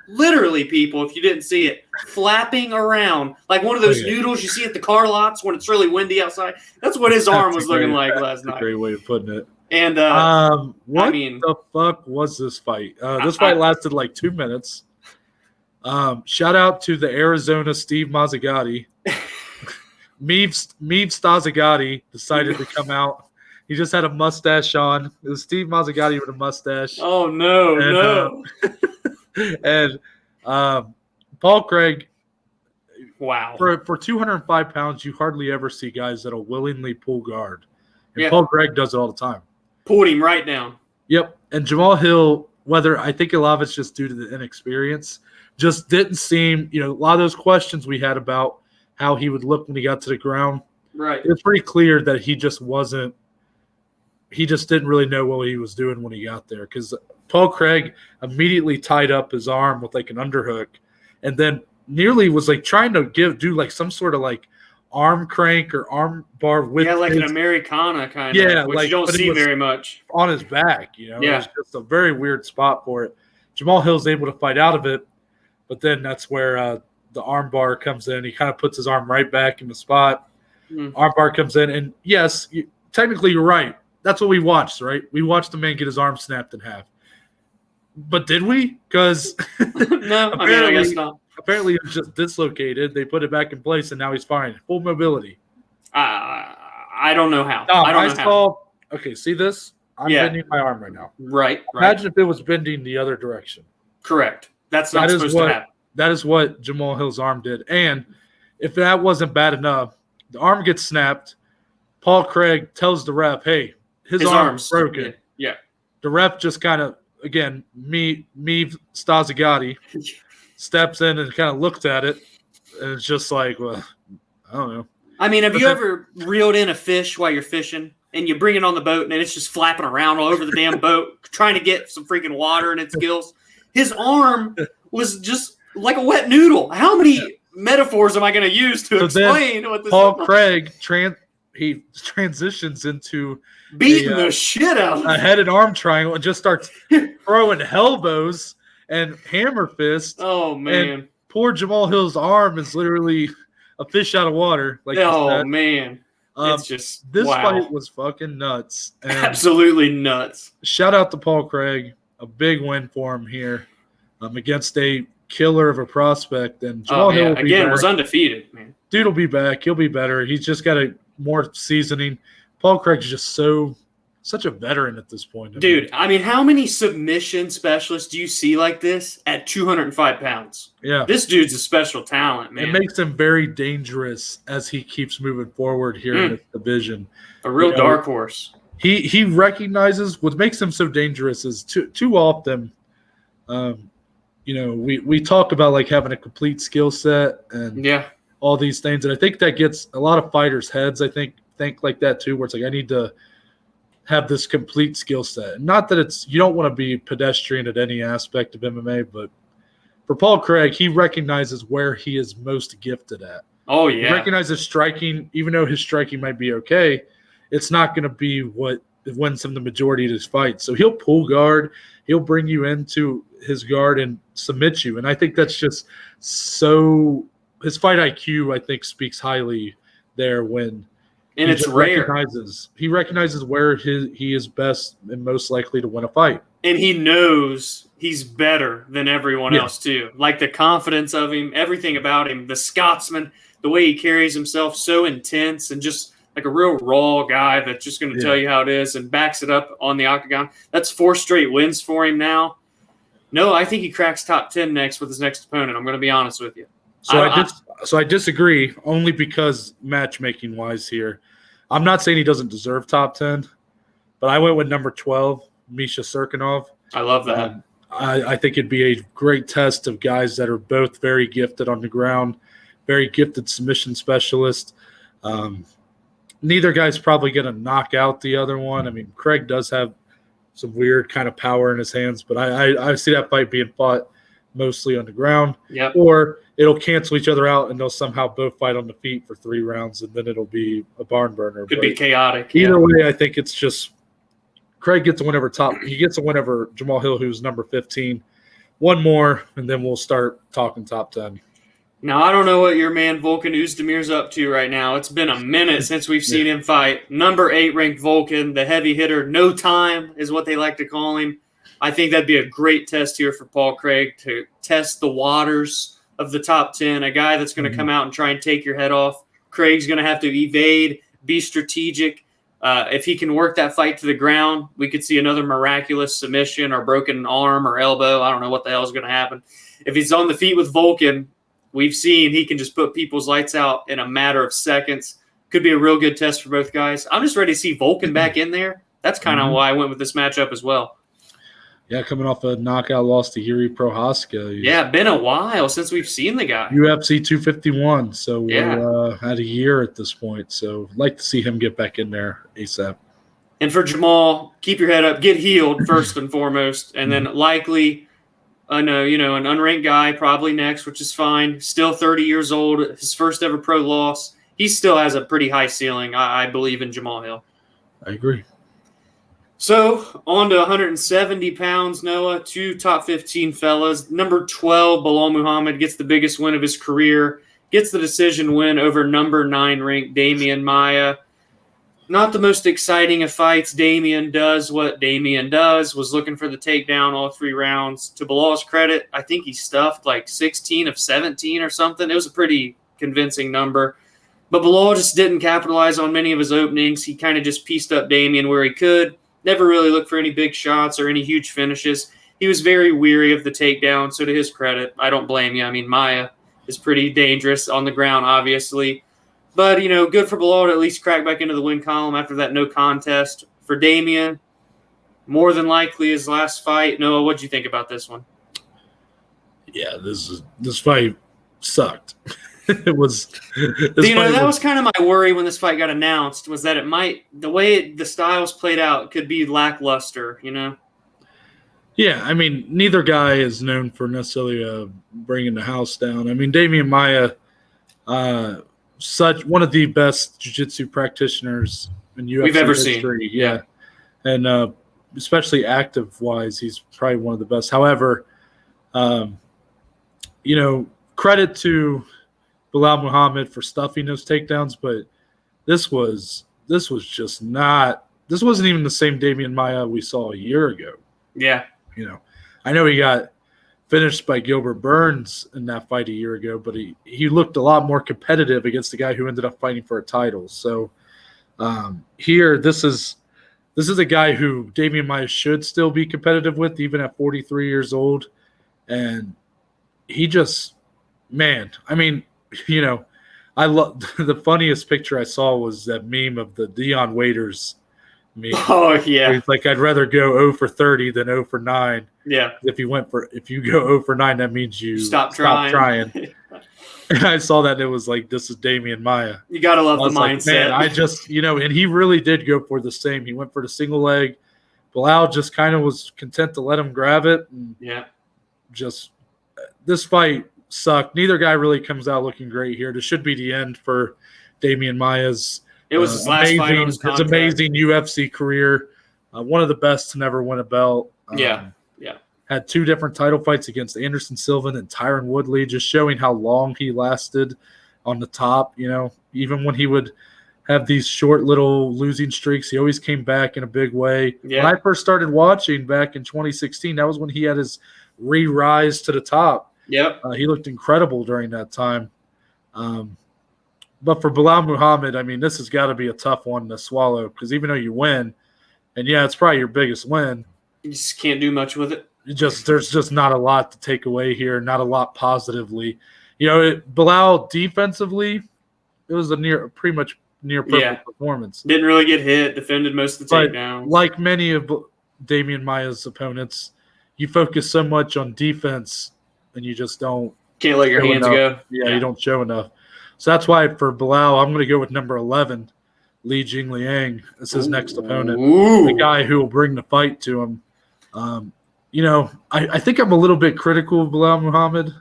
people, if you didn't see it, flapping around like one of those noodles you see at the car lots when it's really windy outside. That's what his arm was looking like last night. That's a great way of putting it. And what the fuck was this fight? This fight lasted like 2 minutes. Shout out to the Arizona Steve Mazzagatti. Meev Stazagatti decided to come out. He just had a mustache on. It was Steve Mazzagatti with a mustache. Oh, no. And Paul Craig, wow. For 205 pounds, you hardly ever see guys that'll willingly pull guard. And Yeah. Paul Craig does it all the time. Pulled him right down. Yep. And Jamahal Hill, whether I think a lot of it's just due to the inexperience, just didn't seem, a lot of those questions we had about how he would look when he got to the ground. Right. It's pretty clear that he just didn't really know what he was doing when he got there, because Paul Craig immediately tied up his arm with like an underhook and then nearly was like trying to do like some sort of like arm crank or arm bar with an Americana kind of, which you don't see very much. On his back, Yeah. It was just a very weird spot for it. Jamahal Hill's able to fight out of it, but then that's where the arm bar comes in. He kind of puts his arm right back in the spot. Arm bar comes in, and yes, technically you're right. That's what we watched, right? We watched the man get his arm snapped in half. But did we? Because no, I guess not. Apparently it was just dislocated. They put it back in place, and now he's fine. Full mobility. I don't know how. No, I don't know how. Okay, see this? I'm bending my arm right now. Right. Imagine if it was bending the other direction. Correct. That's not supposed to happen. That is what Jamahal Hill's arm did. And if that wasn't bad enough, the arm gets snapped. Paul Craig tells the ref, hey, his arm's broken. Yeah. The ref just kind of, again, me Stazagatti, steps in and kind of looks at it, and it's just like, well, I don't know. I mean, have you ever reeled in a fish while you're fishing, and you bring it on the boat, and it's just flapping around all over the damn boat, trying to get some freaking water in its gills? His arm was just like a wet noodle. How many metaphors am I going to use to explain what this Paul Craig he transitions into beating the shit out of a head and arm triangle and just starts throwing elbows and hammer fists. Oh, man. And poor Jamahal Hill's arm is literally a fish out of water. Like man. It's just this fight was fucking nuts. And absolutely nuts. Shout out to Paul Craig. A big win for him here against a killer of a prospect. And Jamahal Hill again was undefeated, man. Dude will be back. He'll be better. He's just got more seasoning. Paul Craig's just such a veteran at this point. Dude, I mean, how many submission specialists do you see like this at 205 pounds? Yeah. This dude's a special talent, man. It makes him very dangerous as he keeps moving forward here in this division. A real dark horse. He recognizes what makes him so dangerous is too often, we talk about like having a complete skill set and all these things. And I think that gets a lot of fighters' heads, I think like that too, where it's like, I need to have this complete skill set. Not that you don't want to be pedestrian at any aspect of MMA, but for Paul Craig, he recognizes where he is most gifted at. Oh, yeah. He recognizes striking, even though his striking might be okay, it's not going to be what wins him the majority of his fights. So he'll pull guard, he'll bring you into his guard and submit you. And I think that's just so – his fight IQ, I think, speaks highly there when – and it's rare. He recognizes where he is best and most likely to win a fight. And he knows he's better than everyone else, too. Like the confidence of him, everything about him, the Scotsman, the way he carries himself, so intense and just like a real raw guy that's just going to tell you how it is and backs it up on the octagon. That's 4 straight wins for him now. No, I think he cracks top 10 next with his next opponent. I'm going to be honest with you. So I disagree only because matchmaking-wise here. I'm not saying he doesn't deserve top 10, but I went with number 12, Misha Serkinov. I love that. I think it'd be a great test of guys that are both very gifted on the ground, very gifted submission specialists. Neither guy's probably going to knock out the other one. I mean, Craig does have some weird kind of power in his hands, but I see that fight being fought mostly on the ground. Yep. Or it'll cancel each other out and they'll somehow both fight on the feet for 3 rounds and then it'll be a barn burner. Could be chaotic. Either way, I think it's just Craig gets a win over Jamahal Hill, who's number 15. One more, and then we'll start talking top 10. Now, I don't know what your man Volkan Uzdemir's up to right now. It's been a minute since we've seen him fight. Number 8 ranked Volkan, the heavy hitter. No time is what they like to call him. I think that'd be a great test here for Paul Craig to test the waters of the top 10, a guy that's going to come out and try and take your head off. Craig's going to have to evade, be strategic. If he can work that fight to the ground, we could see another miraculous submission or broken arm or elbow. I don't know what the hell is going to happen. If he's on the feet with Volkan, we've seen he can just put people's lights out in a matter of seconds. Could be a real good test for both guys. I'm just ready to see Volkan back in there. That's kind of why I went with this matchup as well. Yeah, coming off a knockout loss to Yuri Prohaska. Yeah, been a while since we've seen the guy. UFC 251, so Yeah. we're at a year at this point. So I'd like to see him get back in there ASAP. And for Jamahal, keep your head up, get healed first and foremost, and then likely an unranked guy probably next, which is fine. Still 30 years old, his first ever pro loss. He still has a pretty high ceiling, I believe, in Jamahal Hill. I agree. So, on to 170 pounds, Noah. 2 top 15 fellas. Number 12, Belal Muhammad, gets the biggest win of his career. Gets the decision win over number 9 ranked Demian Maia. Not the most exciting of fights. Demian does what Demian does, was looking for the takedown all 3 rounds. To Belal's credit, I think he stuffed like 16 of 17 or something. It was a pretty convincing number. But Belal just didn't capitalize on many of his openings. He kind of just pieced up Demian where he could. Never really looked for any big shots or any huge finishes. He was very weary of the takedown, so to his credit, I don't blame you. I mean, Maia is pretty dangerous on the ground, obviously. But, good for Belal to at least crack back into the win column after that no contest. For Demian, more than likely his last fight. Noah, what'd you think about this one? Yeah, this fight sucked. It was. That was kind of my worry when this fight got announced, was that the way the styles played out could be lackluster, Yeah, I mean, neither guy is known for necessarily bringing the house down. I mean, Demian Maia, such one of the best jiu-jitsu practitioners in UFC we've ever history. seen. Yeah. And especially active-wise, he's probably one of the best. However, credit to Belal Muhammad for stuffing those takedowns, but this wasn't even the same Demian Maia we saw a year ago. Yeah. I know he got finished by Gilbert Burns in that fight a year ago, but he looked a lot more competitive against the guy who ended up fighting for a title. So here, this is a guy who Demian Maia should still be competitive with, even at 43 years old. And he just, man, I mean, I love the funniest picture I saw was that meme of the Dion Waiters meme. Oh yeah. It's like, I'd rather go 0 for 30 than 0 for 9. Yeah. If you go 0 for 9, that means you stop trying. And I saw that, and it was like, this is Demian Maia. You gotta love the mindset. Man, I just, and he really did go for the same. He went for the single leg. Belal just kind of was content to let him grab it. And just this fight sucked. Neither guy really comes out looking great here. This should be the end for Demian Maia's. It was his last fight on his contract. His amazing UFC career. One of the best to never win a belt. Yeah. Had 2 different title fights against Anderson Silva and Tyron Woodley, just showing how long he lasted on the top. Even when he would have these short little losing streaks, he always came back in a big way. Yeah. When I first started watching back in 2016, that was when he had his re-rise to the top. Yep. He looked incredible during that time. But for Belal Muhammad, I mean, this has got to be a tough one to swallow, because even though you win, and it's probably your biggest win, you just can't do much with it. There's just not a lot to take away here, not a lot positively. Belal defensively, it was pretty much near perfect performance. Didn't really get hit, defended most of the takedowns. Like many of Demian Maia's opponents, you focus so much on defense and you just can't let your hands go. Yeah, you don't show enough. So that's why for Belal, I'm going to go with number 11, Li Jingliang, as his next opponent. The guy who will bring the fight to him. I think I'm a little bit critical of Belal Muhammad,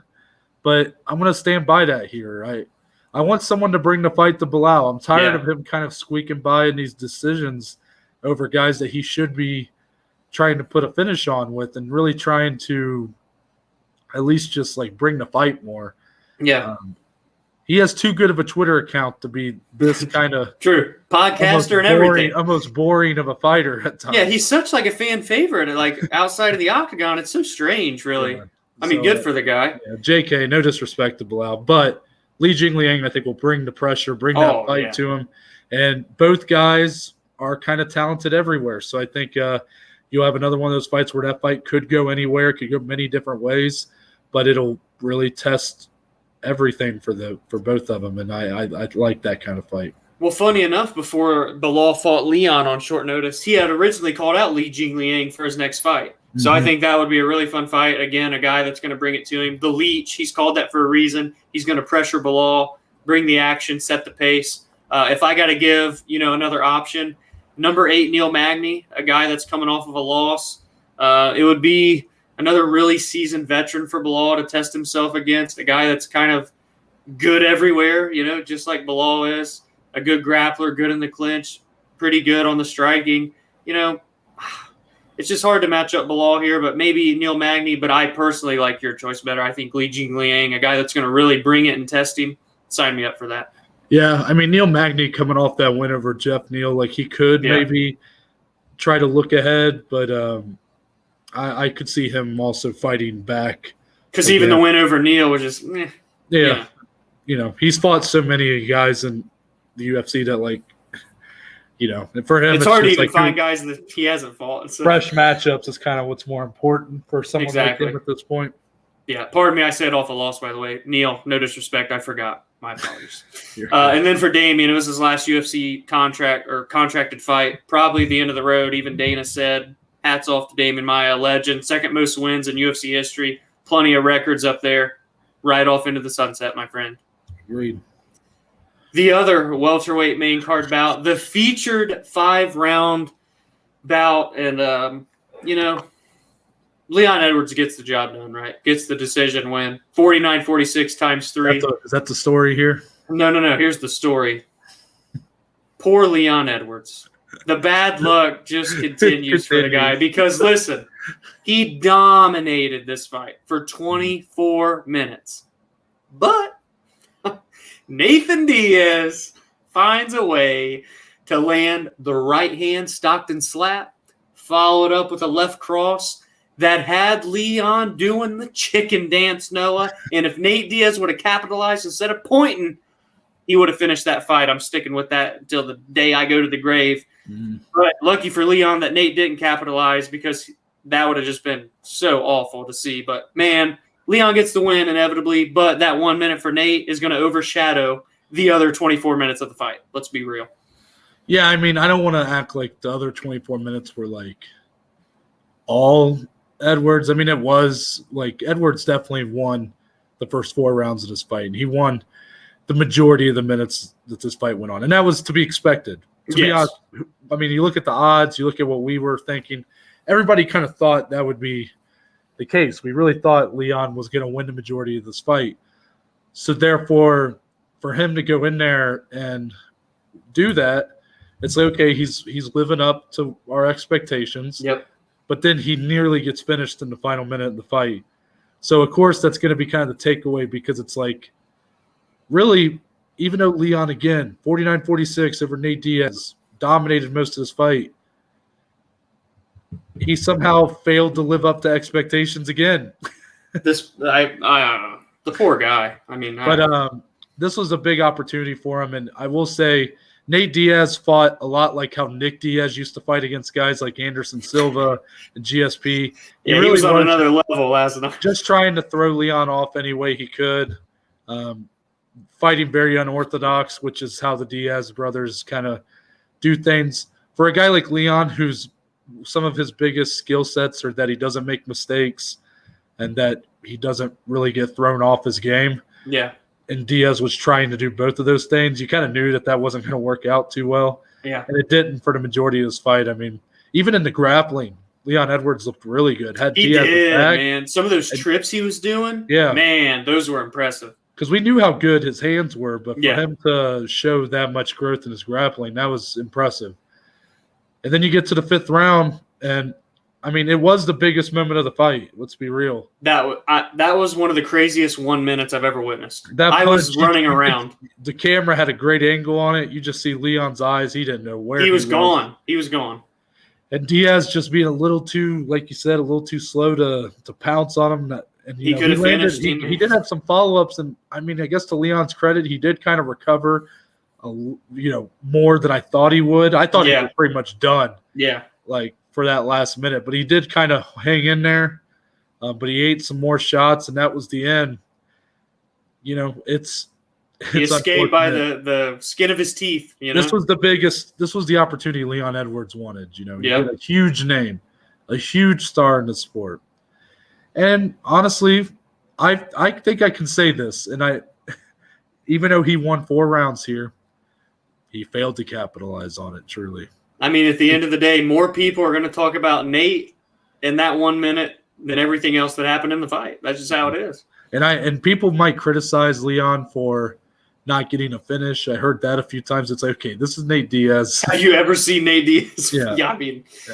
but I'm going to stand by that here. I want someone to bring the fight to Belal. I'm tired of him kind of squeaking by in these decisions over guys that he should be trying to put a finish on with, and really trying to at least just bring the fight more. Yeah. He has too good of a Twitter account to be this kind of true podcaster and everything. Almost boring of a fighter at times. Yeah, he's such a fan favorite. Outside of the octagon, it's so strange, really. Yeah. I mean, good for the guy. Yeah, JK, no disrespect to Belal, but Li Jingliang, I think, will bring the pressure, bring that fight to him. And both guys are kind of talented everywhere. So I think you'll have another one of those fights where that fight could go anywhere, could go many different ways, but it'll really test everything for both of them, and I like that kind of fight. Well, funny enough, before Belal fought Leon on short notice, he had originally called out Li Jingliang for his next fight. So I think that would be a really fun fight. Again, a guy that's going to bring it to him. The Leech, he's called that for a reason. He's going to pressure Belal, bring the action, set the pace. If I got to give, another option, number 8, Neil Magny, a guy that's coming off of a loss. It would be another really seasoned veteran for Belal to test himself against, a guy that's kind of good everywhere, just like Belal is. A good grappler, good in the clinch, pretty good on the striking. It's just hard to match up Belal here, but maybe Neil Magny. But I personally like your choice better. I think Li Jingliang, a guy that's going to really bring it and test him, sign me up for that. Yeah, I mean, Neil Magny coming off that win over Jeff Neal, like he could maybe try to look ahead, but I could see him also fighting back. Because even the win over Neal was just, Yeah. He's fought so many guys in the UFC that, like, for him, it's hard to even find guys that he hasn't fought. So. Fresh matchups is kind of what's more important for someone like him at this point. Yeah, pardon me, I said off a loss, by the way. Neil, no disrespect, I forgot. My apologies. And then for Demian, it was his last UFC contracted fight. Probably the end of the road. Even Dana said, hats off to Demian Maia, legend. Second most wins in UFC history. Plenty of records up there. Right off into the sunset, my friend. Agreed. The other welterweight main card bout, the featured 5-round bout, and Leon Edwards gets the job done, right? Gets the decision win, 49-46 times 3. Is that the story here? No. Here's the story. Poor Leon Edwards. The bad luck just continues for the guy because, listen, he dominated this fight for 24 minutes. But Nathan Diaz finds a way to land the right hand Stockton slap, followed up with a left cross that had Leon doing the chicken dance, Noah. And if Nate Diaz would have capitalized instead of pointing, he would have finished that fight. I'm sticking with that until the day I go to the grave. But lucky for Leon that Nate didn't capitalize because that would have just been so awful to see. But, man, Leon gets the win inevitably, but that 1 minute for Nate is going to overshadow the other 24 minutes of the fight. Let's be real. Yeah, I mean, I don't want to act like the other 24 minutes were, like, all Edwards. I mean, it was, like, Edwards definitely won the first 4 rounds of this fight. And he won the majority of the minutes that this fight went on. And that was to be expected. To be honest, I mean, you look at the odds, you look at what we were thinking. Everybody kind of thought that would be the case. We really thought Leon was going to win the majority of this fight. So therefore, for him to go in there and do that, it's like, okay, he's living up to our expectations. Yep. But then he nearly gets finished in the final minute of the fight. So, of course, that's going to be kind of the takeaway because it's like, really, even though Leon, again, 49-46 over Nate Diaz, dominated most of this fight, he somehow failed to live up to expectations again. The poor guy. I mean, but this was a big opportunity for him, and I will say Nate Diaz fought a lot like how Nick Diaz used to fight against guys like Anderson Silva and GSP. He really was on another level last night. Just trying to throw Leon off any way he could. Fighting very unorthodox, which is how the Diaz brothers kind of do things. For a guy like Leon, who's some of his biggest skill sets are that he doesn't make mistakes and that he doesn't really get thrown off his game. Yeah. And Diaz was trying to do both of those things. You kind of knew that wasn't going to work out too well. Yeah. And it didn't for the majority of this fight. I mean, even in the grappling, Leon Edwards looked really good. He did, man. Some of those trips he was doing, man, those were impressive. Because we knew how good his hands were, but for him to show that much growth in his grappling, that was impressive. And then you get to the 5th round, and, I mean, it was the biggest moment of the fight. Let's be real. That was one of the craziest 1 minutes I've ever witnessed. I was running around. The camera had a great angle on it. You just see Leon's eyes. He didn't know where he was gone. He was gone. And Diaz just being a little too, like you said, a little too slow to pounce on him. And he could have finished. He did have some follow-ups, and I mean, I guess to Leon's credit, he did kind of recover, more than I thought he would. I thought he was pretty much done. Yeah, like for that last minute, but he did kind of hang in there. But he ate some more shots, and that was the end. He escaped by the skin of his teeth. This was the biggest. This was the opportunity Leon Edwards wanted. He had a huge name. a huge star in the sport. And honestly, I think I can say this, and even though he won 4 rounds here, he failed to capitalize on it, truly. I mean, at the end of the day, more people are going to talk about Nate in that 1 minute than everything else that happened in the fight. That's just how it is. And people might criticize Leon for not getting a finish. I heard that a few times. It's like, okay, this is Nate Diaz. Have you ever seen Nate Diaz? Yeah. I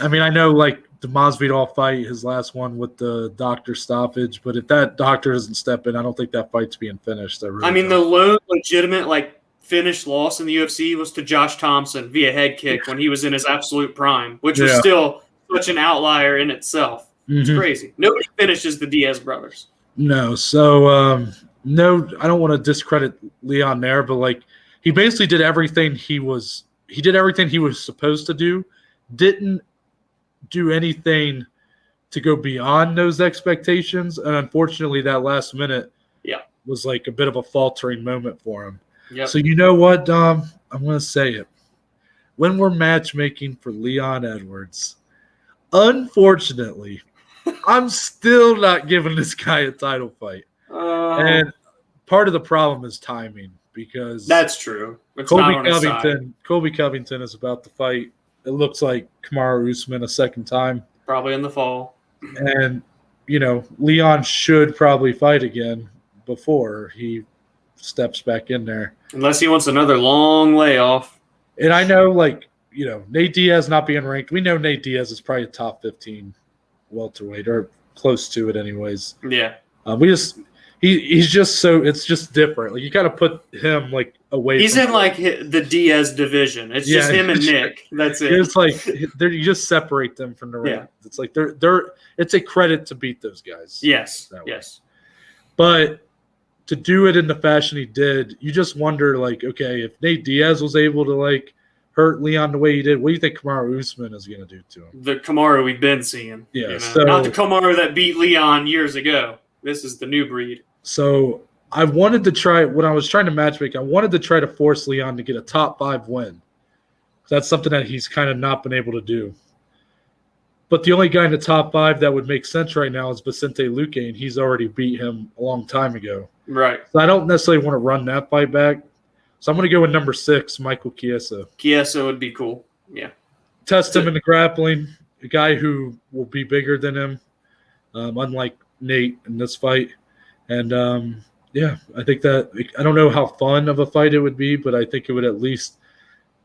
mean, I know like the Masvidal fight, his last one with the doctor stoppage, but if that doctor doesn't step in, I don't think that fight's being finished. The lone legitimate finish loss in the UFC was to Josh Thompson via head kick when he was in his absolute prime, which was still such an outlier in itself. It's crazy. Nobody finishes the Diaz brothers. No, so no, I don't want to discredit Leon there, but he basically did everything he was supposed to do. Didn't do anything to go beyond those expectations, and unfortunately, that last minute was like a bit of a faltering moment for him. Yep. So you know what, I'm going to say it. When we're matchmaking for Leon Edwards, unfortunately, I'm still not giving this guy a title fight. And part of the problem is timing, because that's true. Colby Covington is about to fight. It looks like Kamaru Usman a second time. Probably in the fall. And, Leon should probably fight again before he steps back in there. Unless he wants another long layoff. And I know, Nate Diaz not being ranked. We know Nate Diaz is probably a top 15 welterweight, or close to it anyways. Yeah. He's just it's just different. You got to put him away. He's in the Diaz division. It's just him and Nick. That's it. It's you just separate them from the ring. Yeah. It's they're it's a credit to beat those guys. Yes. Yes. But to do it in the fashion he did, you just wonder, okay, if Nate Diaz was able to hurt Leon the way he did, what do you think Kamaru Usman is going to do to him? The Kamaru we've been seeing. Yeah. Not the Kamaru that beat Leon years ago. This is the new breed. So I wanted to try, when I was trying to matchmake, I wanted to try to force Leon to get a top 5 win. That's something that he's kind of not been able to do. But the only guy in the top 5 that would make sense right now is Vicente Luque, and he's already beat him a long time ago. Right. So I don't necessarily want to run that fight back. So I'm going to go with number 6, Michael Chiesa. Chiesa would be cool. Yeah. Test him in the grappling. A guy who will be bigger than him, unlike Nate in this fight. And, I think that – I don't know how fun of a fight it would be, but I think it would at least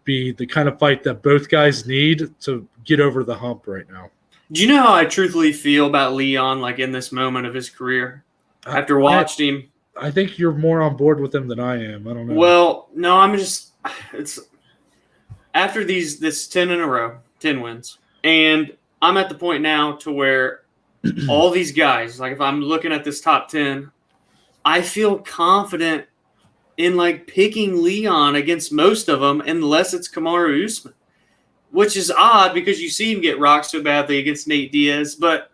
be the kind of fight that both guys need to get over the hump right now. Do you know how I truthfully feel about Leon, in this moment of his career? After watching him. I think you're more on board with him than I am. I don't know. Well, no, I'm just – it's after this 10 in a row, 10 wins, and I'm at the point now to where all these guys, if I'm looking at this top 10, I feel confident in picking Leon against most of them, unless it's Kamaru Usman, which is odd because you see him get rocked so badly against Nate Diaz. But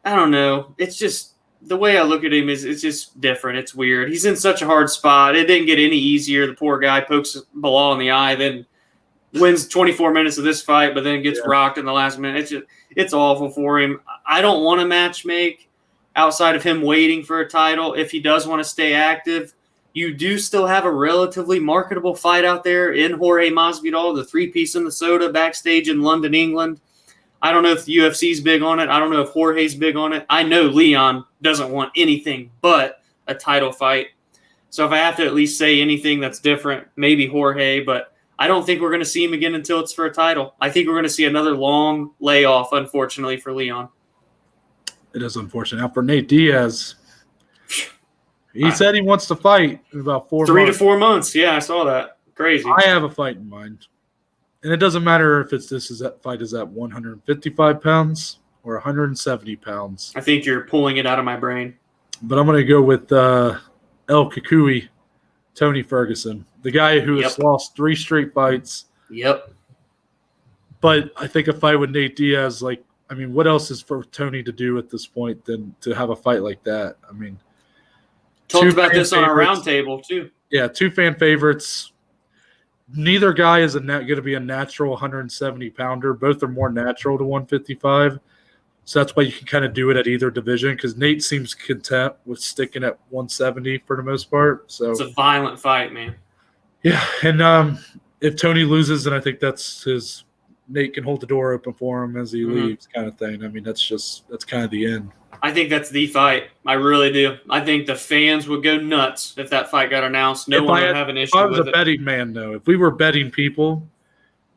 I don't know. It's just the way I look at him it's just different. It's weird. He's in such a hard spot. It didn't get any easier. The poor guy pokes Belal in the eye, then wins 24 minutes of this fight, but then gets rocked in the last minute. It's awful for him. I don't want to match make outside of him waiting for a title. If he does want to stay active, you do still have a relatively marketable fight out there in Jorge Masvidal, the 3-piece in the soda backstage in London, England. I don't know if the UFC's big on it. I don't know if Jorge's big on it. I know Leon doesn't want anything but a title fight. So if I have to at least say anything that's different, maybe Jorge, but I don't think we're going to see him again until it's for a title. I think we're going to see another long layoff, unfortunately, for Leon. It is unfortunate. Now for Nate Diaz, he said he wants to fight in about 4 months. 3 to 4 months. Yeah, I saw that. Crazy. I have a fight in mind. And it doesn't matter if that fight is at 155 pounds or 170 pounds. I think you're pulling it out of my brain. But I'm going to go with El Kukui, Tony Ferguson, the guy who has lost 3 straight fights. Yep. But I think a fight with Nate Diaz, what else is for Tony to do at this point than to have a fight like that? Talked about this on our roundtable, too. Yeah, 2 fan favorites. Neither guy is going to be a natural 170-pounder. Both are more natural to 155. So that's why you can kind of do it at either division, because Nate seems content with sticking at 170 for the most part. So it's a violent fight, man. Yeah, and if Tony loses, then I think that's his – Nate can hold the door open for him as he leaves kind of thing. I mean, that's kind of the end. I think that's the fight. I really do. I think the fans would go nuts if that fight got announced. No one would have an issue with it. If I was a betting man, though, if we were betting people,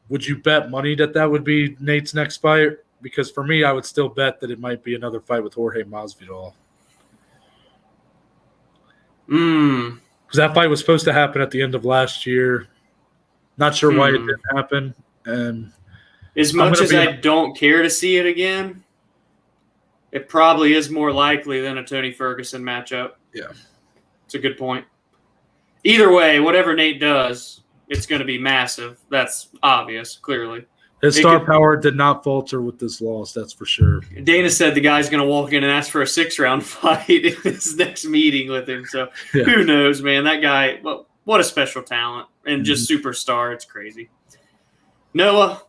would you bet money that would be Nate's next fight? Because for me, I would still bet that it might be another fight with Jorge Masvidal. Because that fight was supposed to happen at the end of last year. Not sure why it didn't happen. And as much as I don't care to see it again, it probably is more likely than a Tony Ferguson matchup. Yeah. It's a good point. Either way, whatever Nate does, it's going to be massive. That's obvious, clearly. His star power did not falter with this loss, that's for sure. Dana said the guy's going to walk in and ask for a 6-round fight in his next meeting with him. So who knows, man? That guy, well, what a special talent and just superstar. It's crazy. Noah.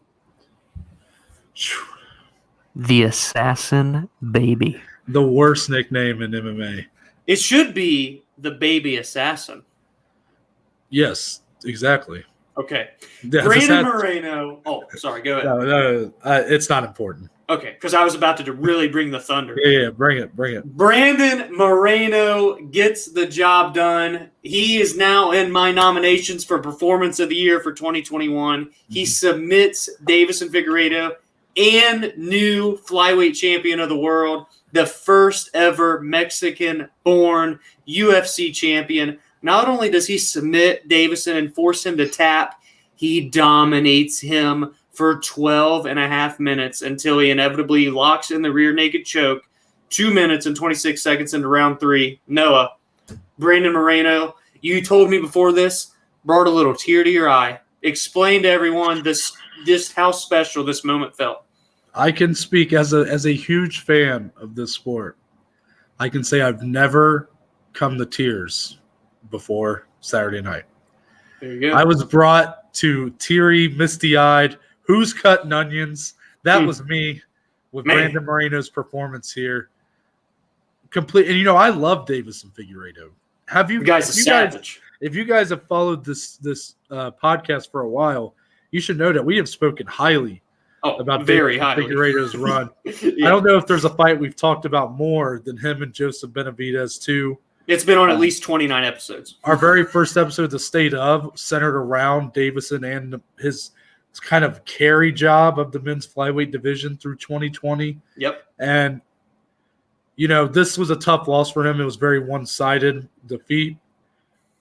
The Assassin Baby. The worst nickname in MMA. It should be the Baby Assassin. Yes, exactly. Okay. Yeah, Brandon Moreno. Oh, sorry. Go ahead. No, it's not important. Okay, because I was about to really bring the thunder. Yeah, bring it. Brandon Moreno gets the job done. He is now in my nominations for Performance of the Year for 2021. He submits Deiveson Figueiredo and new flyweight champion of the world, the first ever Mexican-born UFC champion. Not only does he submit Deiveson and force him to tap, he dominates him for 12 and a half minutes until he inevitably locks in the rear naked choke 2 minutes and 26 seconds into round 3. Noah, Brandon Moreno, you told me before this, brought a little tear to your eye. Explain to everyone just how special this moment felt. I can speak as a huge fan of this sport. I can say I've never come to tears before Saturday night. There you go. I was brought to teary, misty-eyed, who's cutting onions? That was me with Brandon Moreno's performance here. Complete, and I love Deiveson Figueiredo. You guys are savage. If you guys have followed this podcast for a while, you should know that we have spoken highly about very highly Figueiredo's run. I don't know if there's a fight we've talked about more than him and Joseph Benavidez too. It's been on at least 29 episodes. Our very first episode, The State of, centered around Deiveson and his kind of carry job of the men's flyweight division through 2020. Yep. And, this was a tough loss for him. It was very one-sided defeat.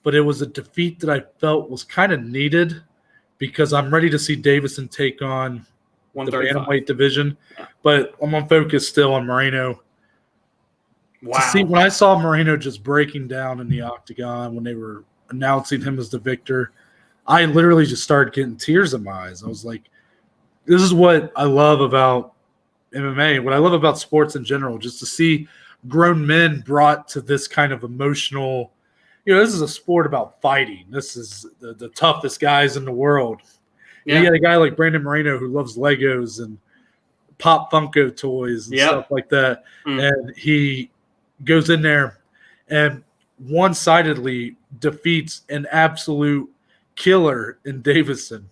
But it was a defeat that I felt was kind of needed because I'm ready to see Deiveson take on the bantamweight division. Yeah. But I'm on focus still on Moreno. Wow. See, when I saw Moreno just breaking down in the octagon when they were announcing him as the victor, I literally just started getting tears in my eyes. I was like, this is what I love about MMA, what I love about sports in general, just to see grown men brought to this kind of emotional, this is a sport about fighting. This is the toughest guys in the world. Yeah. You got a guy like Brandon Moreno who loves Legos and Pop Funko toys and stuff like that. And he goes in there and one-sidedly defeats an absolute killer in Deiveson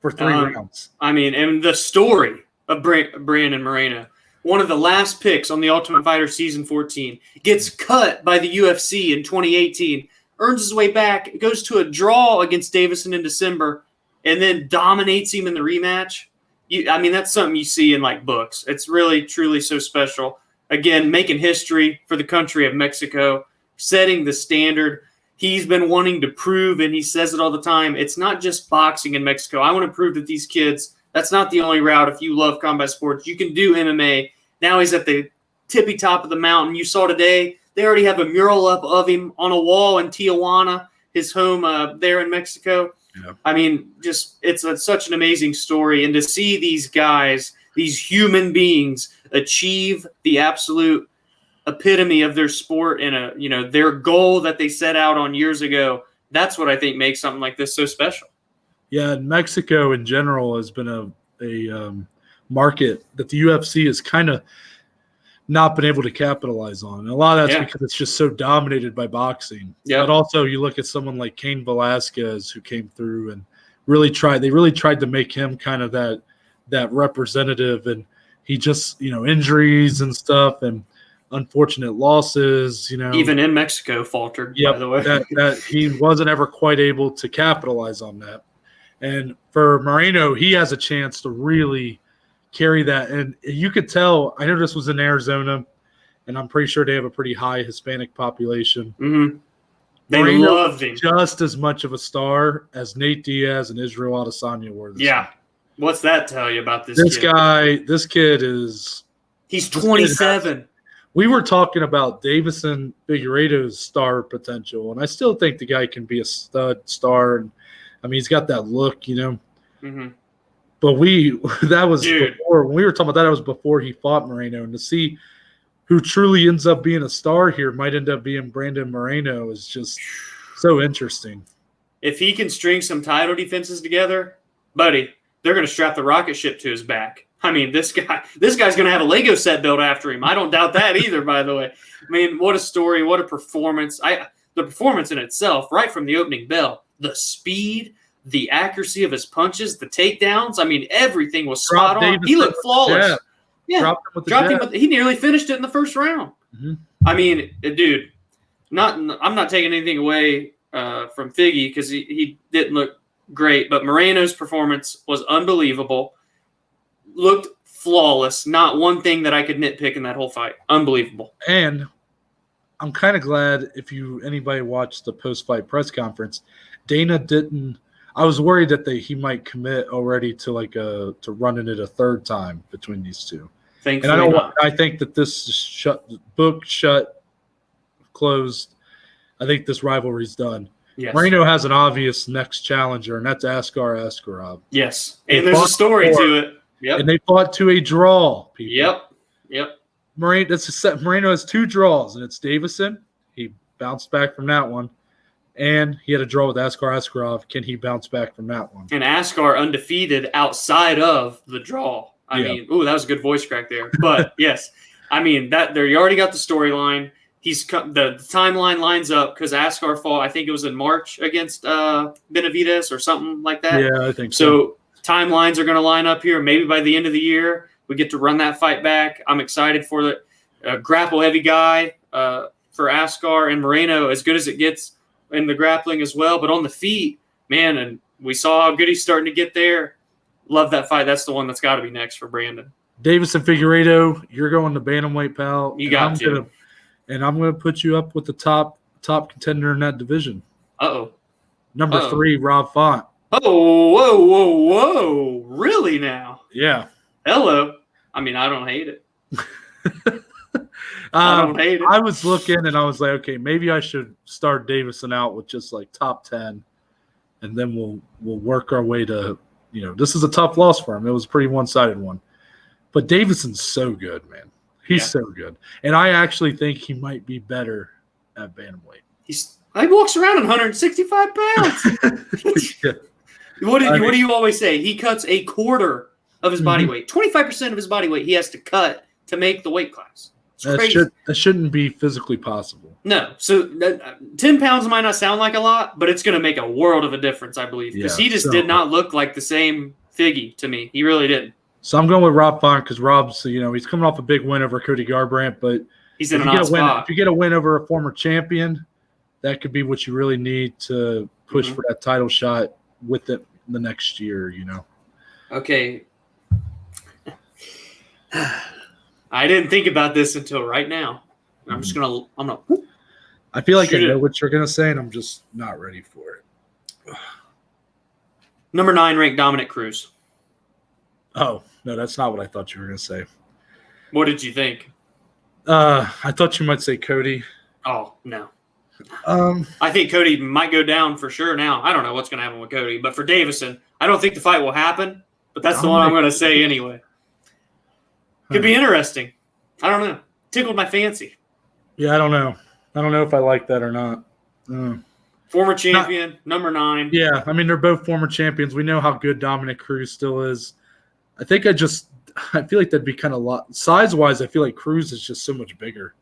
for 3 rounds. I mean, and the story of Brandon Moreno, one of the last picks on the Ultimate Fighter Season 14, gets cut by the UFC in 2018, earns his way back, goes to a draw against Deiveson in December, and then dominates him in the rematch. That's something you see in books. It's really, truly so special. Again, making history for the country of Mexico, setting the standard. He's been wanting to prove, and he says it all the time, it's not just boxing in Mexico. I want to prove that these kids, that's not the only route. If you love combat sports, you can do MMA. Now he's at the tippy top of the mountain. You saw today, they already have a mural up of him on a wall in Tijuana, his home there in Mexico. Yeah. It's such an amazing story. And to see these guys, these human beings, achieve the absolute epitome of their sport and their goal that they set out on years ago. That's what I think makes something like this so special. Yeah, and Mexico in general has been a market that the UFC has kind of not been able to capitalize on. And a lot of that's Yeah. because it's just so dominated by boxing. Yep. But also you look at someone like Cain Velasquez who came through and really tried to make him kind of that representative, and he just, injuries and stuff and unfortunate losses, Even in Mexico faltered, by the way. that he wasn't ever quite able to capitalize on that. And for Moreno, he has a chance to really carry that. And you could tell, I know this was in Arizona, and I'm pretty sure they have a pretty high Hispanic population. Mm-hmm. They Moreno loved him. Just as much of a star as Nate Diaz and Israel Adesanya were. Yeah. What's that tell you about this kid? This kid is... He's 27. We were talking about Deiveson Figueiredo's star potential, and I still think the guy can be a star. And I mean, he's got that look, Mm-hmm. But that was before, when we were talking about that was before he fought Moreno, and to see who truly ends up being a star here might end up being Brandon Moreno is just so interesting. If he can string some title defenses together, buddy, they're going to strap the rocket ship to his back. I mean, this guy's going to have a Lego set built after him. I don't doubt that either, by the way. I mean, what a story, what a performance. The performance in itself, right from the opening bell, the speed, the accuracy of his punches, the takedowns, I mean, everything was spot on. He looked flawless. Yeah, dropped him. He nearly finished it in the first round. Mm-hmm. I mean, dude, I'm not taking anything away from Figgy because he didn't look great, but Moreno's performance was unbelievable. Looked flawless. Not one thing that I could nitpick in that whole fight. Unbelievable. And I'm kind of glad if anybody watched the post-fight press conference, Dana didn't. I was worried that he might commit already to to running it a third time between these two. Thankfully, and not. I think that this is closed. I think this rivalry's done. Yes. Moreno has an obvious next challenger, and that's Askar Askarov. Yes, and there's a story to it. Yep. And they fought to a draw, people. Yep. Moreno has 2 draws, and it's Deiveson. He bounced back from that one. And he had a draw with Askar Askarov. Can he bounce back from that one? And Askar undefeated outside of the draw. I mean, that was a good voice crack there. But, yes, I mean, you already got the storyline. The timeline lines up because Askar fought, I think it was in March against Benavidez or something like that. Yeah, I think so. Timelines are going to line up here. Maybe by the end of the year, we get to run that fight back. I'm excited for the grapple-heavy guy for Askar and Moreno, as good as it gets in the grappling as well. But on the feet, man, and we saw how good he's starting to get there. Love that fight. That's the one that's got to be next for Brandon. Deiveson Figueiredo, you're going to bantamweight, pal. You got to. And I'm going to put you up with the top contender in that division. Uh-oh. Number 3, Rob Font. Oh, whoa. Really now? Yeah. Hello. I mean, I don't hate it. I don't hate it. I was looking and I was like, okay, maybe I should start Deiveson out with just like top 10, and then we'll work our way to, this is a tough loss for him. It was a pretty one-sided one. But Deiveson's so good, man. He's so good. And I actually think he might be better at bantamweight. He walks around 165 pounds. Yeah. What do you always say? He cuts a quarter of his body weight. 25% of his body weight he has to cut to make the weight class. It's crazy. That shouldn't be physically possible. No. So 10 pounds might not sound like a lot, but it's going to make a world of a difference, I believe. Because he just did not look like the same Figgy to me. He really didn't. So I'm going with Rob Font because Rob's, he's coming off a big win over Cody Garbrandt, but he's in an odd spot. If you get a win over a former champion, that could be what you really need to push for that title shot with it the next year, Okay. I didn't think about this until right now. I'm gonna. I feel like I know what you're gonna say, and I'm just not ready for it. Number 9 ranked Dominic Cruz. Oh no, that's not what I thought you were gonna say. What did you think? I thought you might say Cody. Oh no. I think Cody might go down for sure now. I don't know what's going to happen with Cody. But for Deiveson, I don't think the fight will happen. But that's the one I'm going to say anyway. Could be interesting. I don't know. Tickled my fancy. Yeah, I don't know. I don't know if I like that or not. Former champion, number 9. Yeah, I mean, they're both former champions. We know how good Dominic Cruz still is. I think I feel like that'd be kind of lot size-wise. I feel like Cruz is just so much bigger.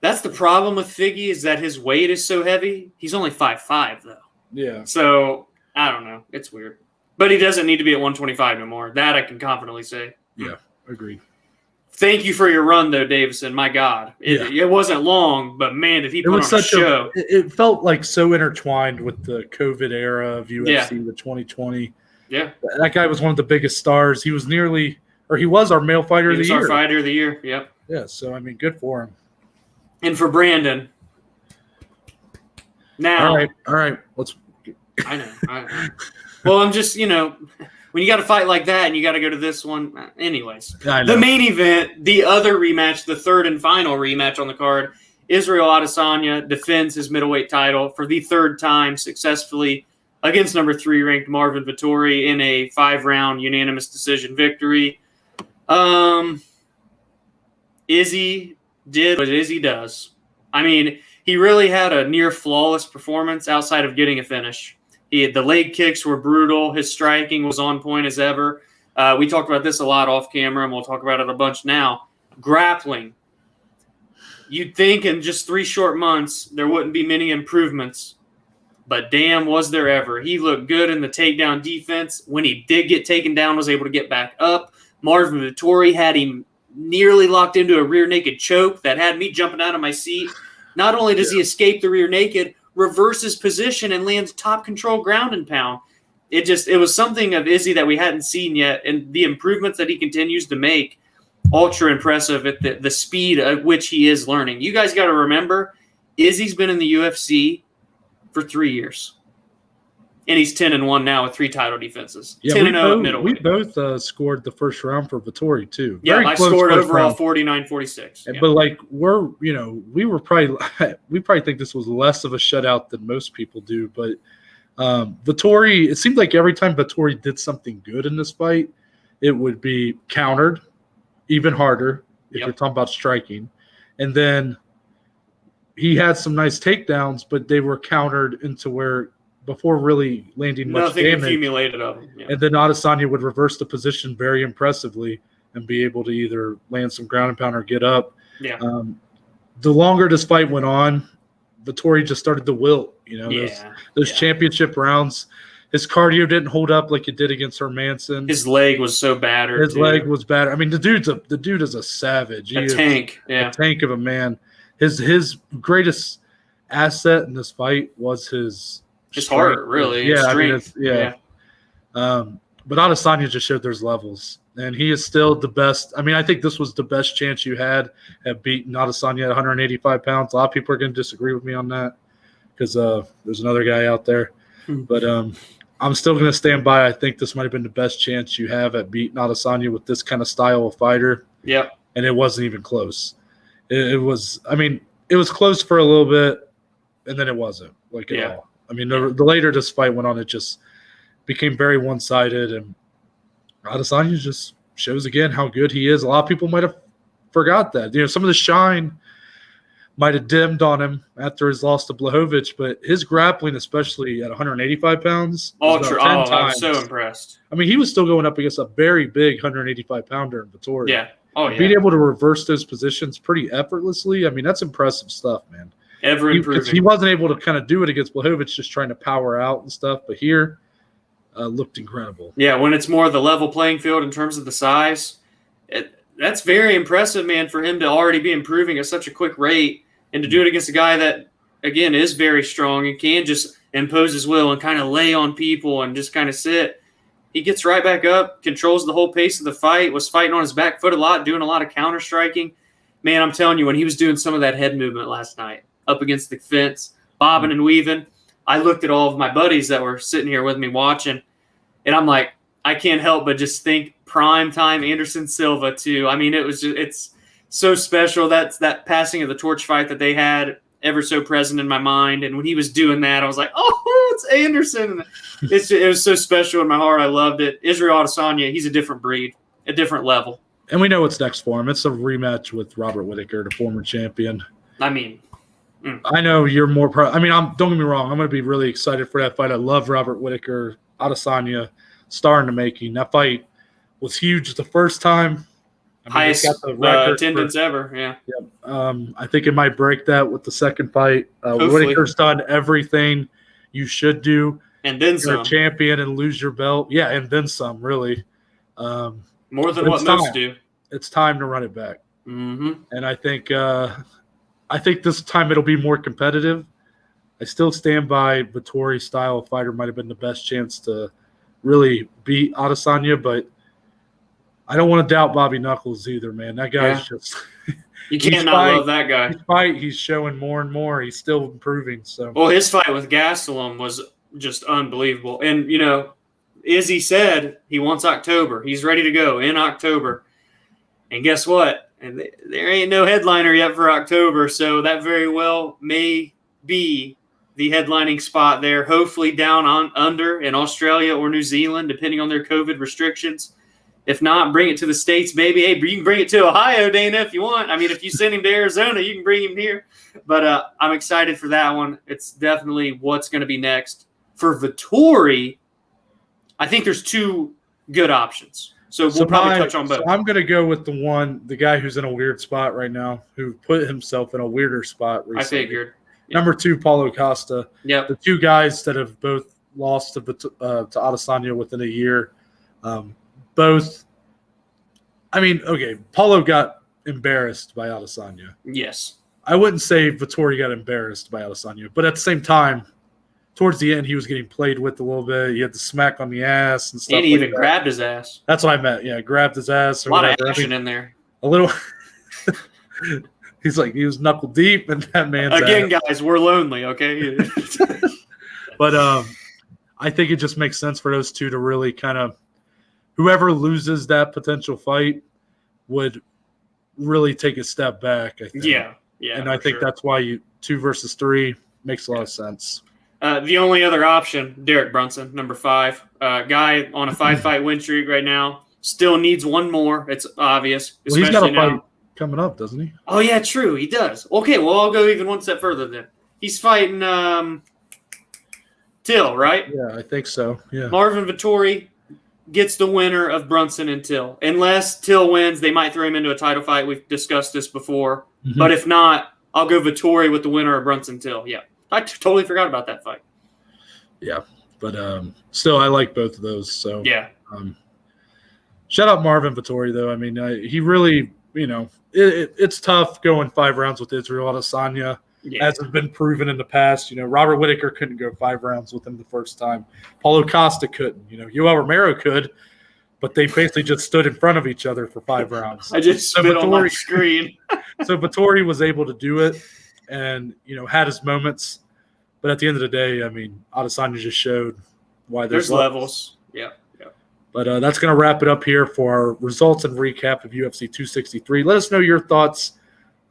That's the problem with Figgy is that his weight is so heavy. He's only 5'5", though. Yeah. So, I don't know. It's weird. But he doesn't need to be at 125 no more. That I can confidently say. Yeah, agreed. Thank you for your run, though, Deiveson. My God. It wasn't long, but, man, did he put on a show. It felt like so intertwined with the COVID era of UFC, the 2020. Yeah. That guy was one of the biggest stars. He was he was our male fighter of the year. He was our fighter of the year, yep. Yeah, so, I mean, good for him. And for Brandon. Now. All right. I know. Well, I'm just, when you got to fight like that and you got to go to this one. Anyways, the main event, the other rematch, the third and final rematch on the card, Israel Adesanya defends his middleweight title for the third time successfully against number 3 ranked Marvin Vettori in a 5-round unanimous decision victory. Izzy did what Izzy does. I mean, he really had a near flawless performance outside of getting a finish. The leg kicks were brutal. His striking was on point as ever. We talked about this a lot off camera, and we'll talk about it a bunch now. Grappling. You'd think in just 3 short months there wouldn't be many improvements, but damn was there ever. He looked good in the takedown defense. When he did get taken down, was able to get back up. Marvin Vettori had him nearly locked into a rear naked choke that had me jumping out of my seat. Not only does he escape the rear naked, reverses position and lands top control ground and pound. It was something of Izzy that we hadn't seen yet, and the improvements that he continues to make, ultra impressive at the speed at which he is learning. You guys got to remember, Izzy's been in the UFC for 3 years. And he's 10-1 now with 3 title defenses. Yeah, 10-0 middleweight. We both scored the first round for Vettori too. Yeah, I scored overall 49-46. Yeah. But like we probably think this was less of a shutout than most people do. But Vettori, it seemed like every time Vettori did something good in this fight, it would be countered even harder if you're talking about striking. And then he had some nice takedowns, but they were countered into where before really landing much damage. Nothing accumulated of them. Yeah. And then Adesanya would reverse the position very impressively and be able to either land some ground and pound or get up. Yeah. The longer this fight went on, Vettori just started to wilt. Those championship rounds, his cardio didn't hold up like it did against Hermanson. His leg was so battered. His leg was battered. I mean, the dude is a savage. A tank. Yeah. A tank of a man. His greatest asset in this fight was his heart, really. Yeah, strength. But Adesanya just showed there's levels, and he is still the best. I mean, I think this was the best chance you had at beating Adesanya at 185 pounds. A lot of people are going to disagree with me on that because there's another guy out there. But I'm still going to stand by. I think this might have been the best chance you have at beating Adesanya with this kind of style of fighter. Yep. And it wasn't even close. It was close for a little bit, and then it wasn't at all. I mean, the later this fight went on, it just became very one-sided, and Adesanya just shows again how good he is. A lot of people might have forgot that. Some of the shine might have dimmed on him after his loss to Blachowicz, but his grappling, especially at 185 pounds, I'm so impressed. I mean, he was still going up against a very big 185-pounder in Vettori. Yeah. Oh, yeah. Being able to reverse those positions pretty effortlessly, I mean, that's impressive stuff, man. Improving. He wasn't able to kind of do it against Blachowicz, just trying to power out and stuff, but here looked incredible. Yeah, when it's more the level playing field in terms of the size, that's very impressive, man, for him to already be improving at such a quick rate and to do it against a guy that, again, is very strong and can just impose his will and kind of lay on people and just kind of sit. He gets right back up, controls the whole pace of the fight, was fighting on his back foot a lot, doing a lot of counter striking. Man, I'm telling you, when he was doing some of that head movement last night, up against the fence, bobbing and weaving, I looked at all of my buddies that were sitting here with me watching, and I'm like, I can't help but just think prime time Anderson Silva too. I mean, it's so special. That's that passing of the torch fight that they had ever so present in my mind. And when he was doing that, I was like, oh, it's Anderson. It was so special in my heart. I loved it. Israel Adesanya, he's a different breed, a different level. And we know what's next for him. It's a rematch with Robert Whittaker, the former champion. I mean, I know you're more don't get me wrong. I'm going to be really excited for that fight. I love Robert Whittaker, Adesanya, star in the making. That fight was huge the first time. Highest got the record attendance ever, yeah. I think it might break that with the second fight. Whitaker's done everything you should do. And then You're some. a champion and lose your belt. Yeah, and then some, really. More than what most do. It's time to run it back. Mm-hmm. And I think this time it'll be more competitive. I still stand by Vettori style fighter might have been the best chance to really beat Adesanya, but I don't want to doubt Bobby Knuckles either, man. That guy's just you can't not love that guy. He's showing more and more. He's still improving. So well, his fight with Gastelum was just unbelievable. And Izzy said he wants October. He's ready to go in October. And guess what? And there ain't no headliner yet for October, so that very well may be the headlining spot there, hopefully down under in Australia or New Zealand, depending on their COVID restrictions. If not, bring it to the States, baby. Hey, you can bring it to Ohio, Dana, if you want. I mean, if you send him to Arizona, you can bring him here. But I'm excited for that one. It's definitely what's going to be next. For Vettori, I think there's two good options. So we'll probably touch on both. So I'm going to go with the guy who's in a weird spot right now, who put himself in a weirder spot recently. I figured. Yeah. Number 2, Paulo Costa. Yep. The two guys that have both lost to Adesanya within a year. Both. I mean, okay, Paulo got embarrassed by Adesanya. Yes. I wouldn't say Vettori got embarrassed by Adesanya, but at the same time, towards the end, he was getting played with a little bit. He had the smack on the ass and stuff. And he even grabbed his ass. That's what I meant. Yeah, grabbed his ass. A lot of action in there. A little. He was knuckle deep in that man's Again, ass. guys, we're lonely, okay? But I think it just makes sense for those two to really kind of – whoever loses that potential fight would really take a step back, I think. Yeah. And I think that's why 2 versus 3 makes a lot of sense. The only other option, Derek Brunson, number 5. Guy on a 5-fight win streak right now. Still needs one more. It's obvious. Well, he's got a fight coming up, doesn't he? Oh, yeah, true. He does. Okay, well, I'll go even one step further then. He's fighting Till, right? Yeah, I think so. Yeah. Marvin Vettori gets the winner of Brunson and Till. Unless Till wins, they might throw him into a title fight. We've discussed this before. Mm-hmm. But if not, I'll go Vettori with the winner of Brunson Till. Yeah. I totally forgot about that fight. Yeah, but still, I like both of those. So yeah. Shout out Marvin Vettori, though. I mean, he really, it's tough going 5 rounds with Israel Adesanya, as has been proven in the past. Robert Whittaker couldn't go 5 rounds with him the first time. Paulo Costa couldn't. Yoel Romero could, but they basically just stood in front of each other for 5 rounds. I just spit on my screen. So Vettori was able to do it and, had his moments. But at the end of the day, I mean, Adesanya just showed why there's levels. Yeah. But that's going to wrap it up here for our results and recap of UFC 263. Let us know your thoughts.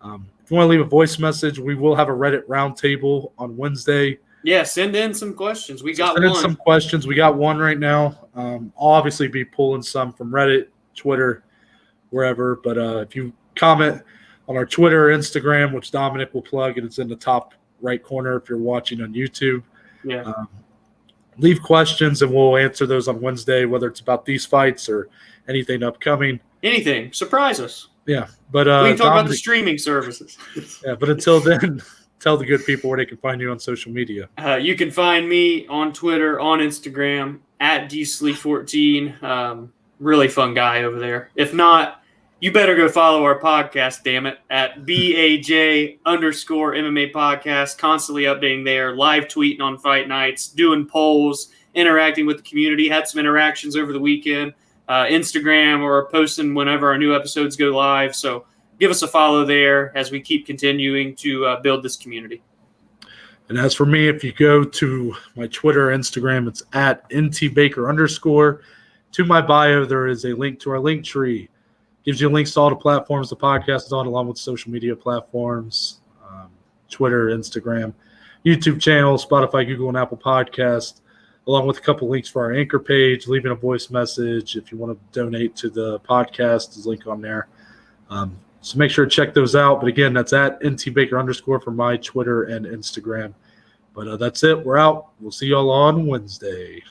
If you want to leave a voice message, we will have a Reddit roundtable on Wednesday. Yeah, send in some questions. We got one. Send in some questions. We got one right now. I'll obviously be pulling some from Reddit, Twitter, wherever. But if you comment on our Twitter or Instagram, which Dominic will plug, and it's in the top right corner if you're watching on YouTube. Yeah. Leave questions and we'll answer those on Wednesday, whether it's about these fights or anything upcoming. Anything. Surprise us. Yeah. But we can talk about the streaming services. Yeah, but until then, tell the good people where they can find you on social media. You can find me on Twitter, on Instagram, at dslee14. Really fun guy over there. If not, you better go follow our podcast, damn it, at BAJ_MMA podcast, constantly updating there, live tweeting on fight nights, doing polls, interacting with the community. Had some interactions over the weekend, Instagram, or posting whenever our new episodes go live. So give us a follow there as we keep continuing to build this community. And as for me, if you go to my Twitter, Instagram, it's at ntbaker_. To my bio, there is a link to our link tree. Gives you links to all the platforms the podcast is on, along with social media platforms, Twitter, Instagram, YouTube channel, Spotify, Google, and Apple Podcast, along with a couple links for our Anchor page, leaving a voice message. If you want to donate to the podcast, there's a link on there. So make sure to check those out. But again, that's at ntbaker_ for my Twitter and Instagram. But that's it. We're out. We'll see y'all on Wednesday.